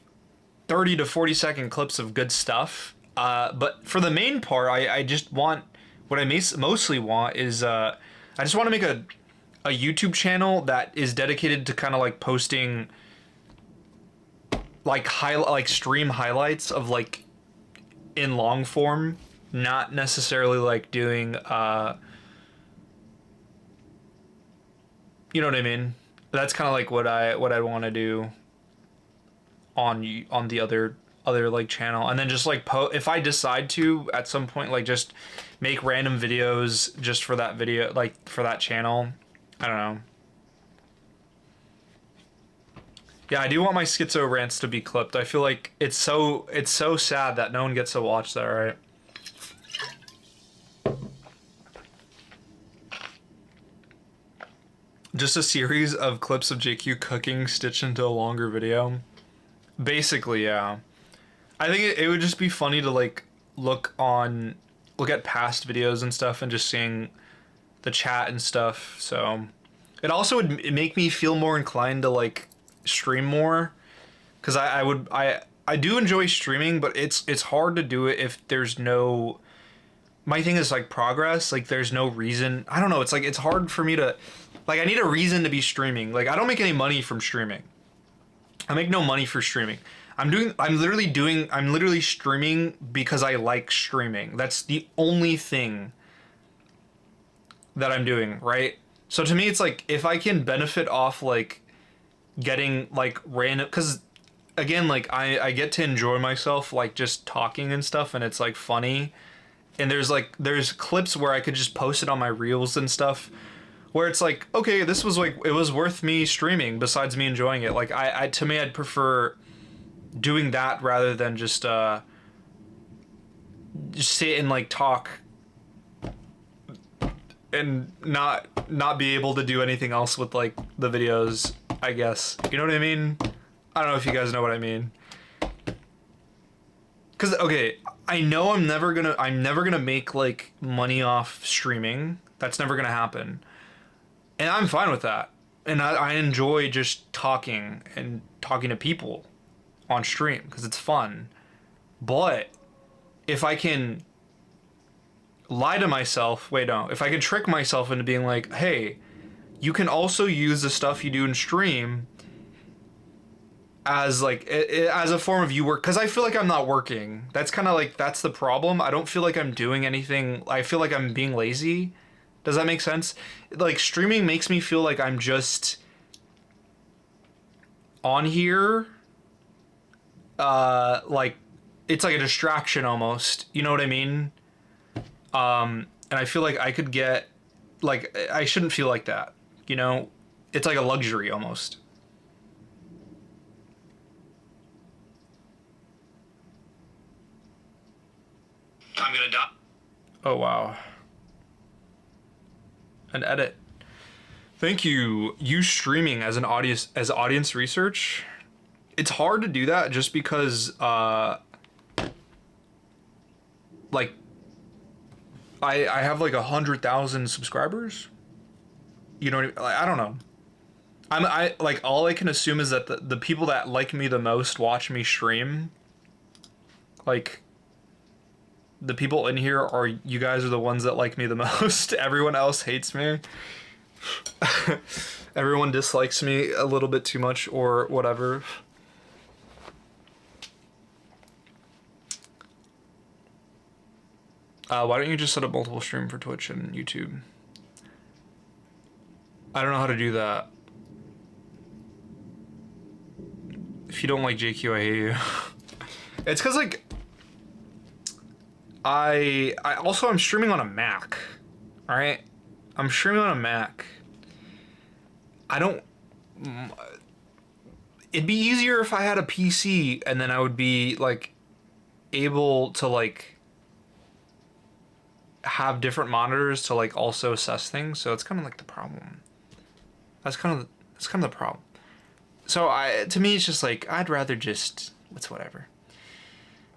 30 to 40-second clips of good stuff. But for the main part, I just want, what I mostly want is, I just want to make a YouTube channel that is dedicated to kind of like posting like stream highlights of like in long form, not necessarily like doing you know what I mean? That's kind of like what I want to do on the other like channel, and then just like if I decide to at some point, like just make random videos just for that video, like for that channel. I don't know. Yeah, I do want my schizo rants to be clipped. I feel like it's so sad that no one gets to watch that, right? Just a series of clips of JQ cooking stitched into a longer video. Basically, yeah. I think it would just be funny to like look at past videos and stuff and just seeing the chat and stuff. So it also would make me feel more inclined to like stream more, because I do enjoy streaming, but it's hard to do it if there's no, my thing is like progress, like there's no reason. I don't know, it's like it's hard for me to, like, I need a reason to be streaming. Like, I don't make any money from streaming. I make no money for streaming. I'm literally streaming because I like streaming. That's the only thing that I'm doing, right? So to me, it's like, if I can benefit off like getting like random, because again, like I get to enjoy myself like just talking and stuff, and it's like funny, and there's clips where I could just post it on my reels and stuff, where it's like, okay, this was like, it was worth me streaming besides me enjoying it. Like I to me, I'd prefer doing that rather than just sit and like talk and not be able to do anything else with like the videos, I guess. You know what I mean? I don't know if you guys know what I mean. Cause okay, I know I'm never gonna make like money off streaming. That's never gonna happen. And I'm fine with that. And I enjoy just talking to people on stream because it's fun. But if I can lie to myself, if I can trick myself into being like, hey, you can also use the stuff you do in stream as like as a form of you work, because I feel like I'm not working. That's kind of like, that's the problem. I don't feel like I'm doing anything. I feel like I'm being lazy. Does that make sense? Like, streaming makes me feel like I'm just on here, like it's like a distraction almost. You know what I mean? And I feel like I could get, like, I shouldn't feel like that. You know, it's like a luxury almost. I'm gonna die. Oh wow. An edit. Thank you. You streaming as an audience research. It's hard to do that just because like I have like 100,000 subscribers. You know what I mean? Like, I don't know. I like all I can assume is that the people that like me the most watch me stream. Like the people in here are you guys are the ones that like me the most. Everyone else hates me. Everyone dislikes me a little bit too much or whatever. Why don't you just set up multiple stream for Twitch and YouTube? I don't know how to do that. If you don't like JQ, I hate you. It's because like I also I'm streaming on a Mac. All right, I'm streaming on a Mac. I don't. It'd be easier if I had a PC and then I would be like able to like have different monitors to like also assess things. So it's kind of like the problem. That's kind of the problem. So to me it's just like I'd rather just it's whatever.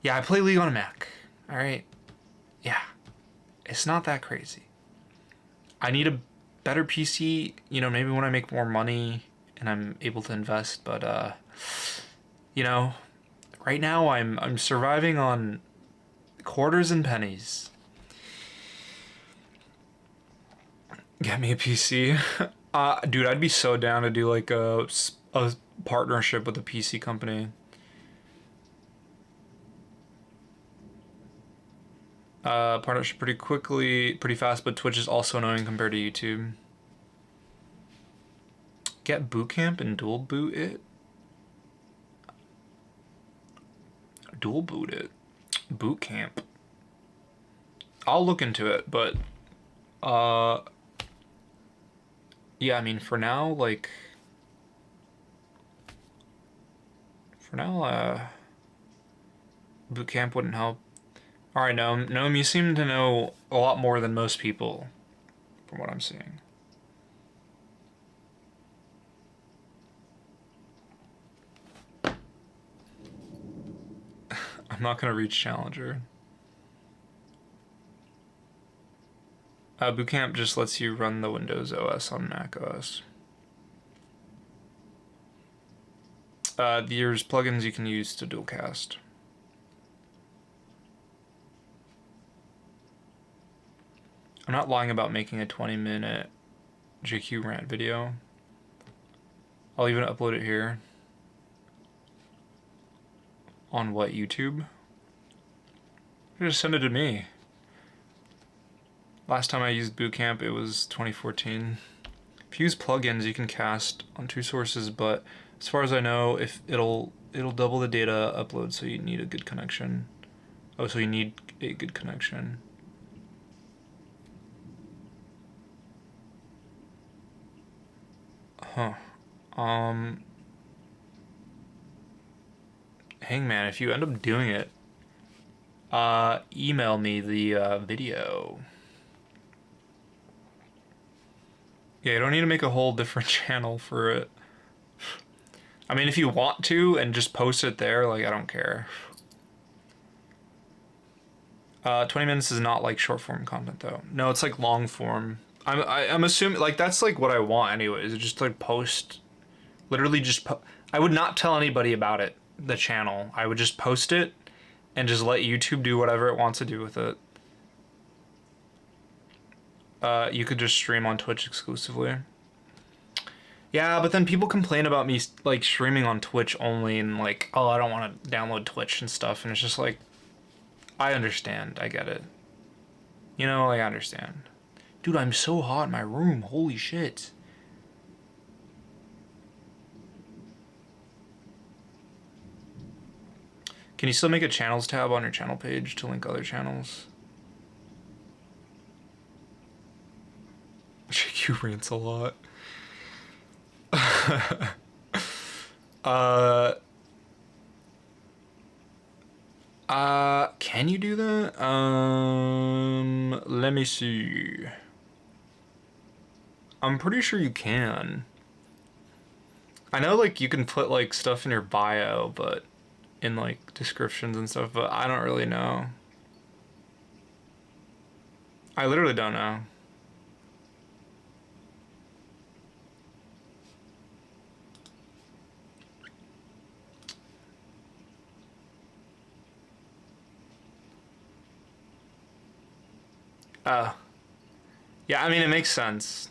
Yeah, I play League on a Mac. All right. Yeah, it's not that crazy. I need a better PC, you know, maybe when I make more money and I'm able to invest, but you know, right now I'm surviving on quarters and pennies. Get me a PC. Dude, I'd be so down to do like a partnership with a PC company. Partnership pretty fast, but Twitch is also annoying compared to YouTube. Get bootcamp and dual boot it? Dual boot it? Bootcamp. I'll look into it, but yeah, I mean for now, like bootcamp wouldn't help. Alright, Noam, you seem to know a lot more than most people, from what I'm seeing. I'm not gonna reach Challenger. Bootcamp just lets you run the Windows OS on Mac OS. There's plugins you can use to dualcast. I'm not lying about making a 20-minute JQ rant video. I'll even upload it here. On what, YouTube? Just send it to me. Last time I used Bootcamp, it was 2014. If you use plugins, you can cast on 2 sources, but as far as I know, if it'll double the data upload, so you need a good connection. Oh, so you need a good connection. Huh. Hangman, if you end up doing it, email me the video. Yeah, you don't need to make a whole different channel for it. I mean, if you want to and just post it there, like, I don't care. 20 minutes is not like short form content though. No, it's like long form. I'm assuming like that's like what I want anyways. Just like post, literally just I would not tell anybody about it. The channel. I would just post it and just let YouTube do whatever it wants to do with it. You could just stream on Twitch exclusively. Yeah, but then people complain about me like streaming on Twitch only and like, oh, I don't want to download Twitch and stuff, and it's just like, I understand, I get it. You know, like I understand. Dude, I'm so hot in my room, holy shit. Can you still make a channels tab on your channel page to link other channels? JQ rants a lot. Can you do that? Let me see. I'm pretty sure you can. I know like you can put like stuff in your bio, but in like descriptions and stuff, but I don't really know. I literally don't know. Uh, yeah, I mean, it makes sense.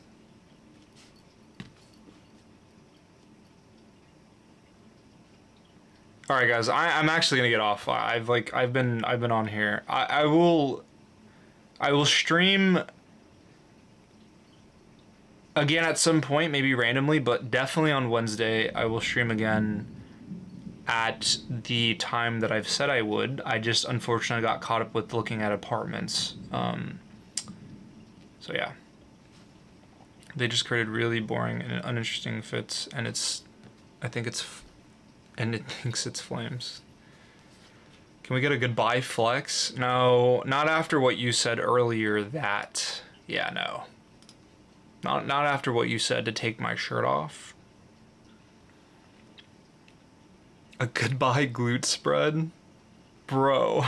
All right, guys, I'm actually gonna get off. I've been on here. I will stream again at some point, maybe randomly, but definitely on Wednesday. I will stream again at the time that I've said I would. I just unfortunately got caught up with looking at apartments. So yeah, they just created really boring and uninteresting fits, and I think and it thinks it's flames. Can we get a goodbye flex? No, not after what you said earlier. Yeah, no. Not after what you said to take my shirt off. A goodbye glute spread? Bro.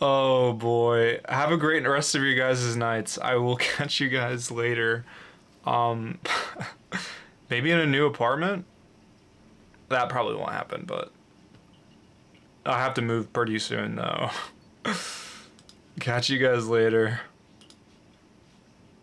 Oh boy. Have a great rest of your guys' nights. I will catch you guys later. Um, maybe in a new apartment? That probably won't happen, but I'll have to move pretty soon though. Catch you guys later.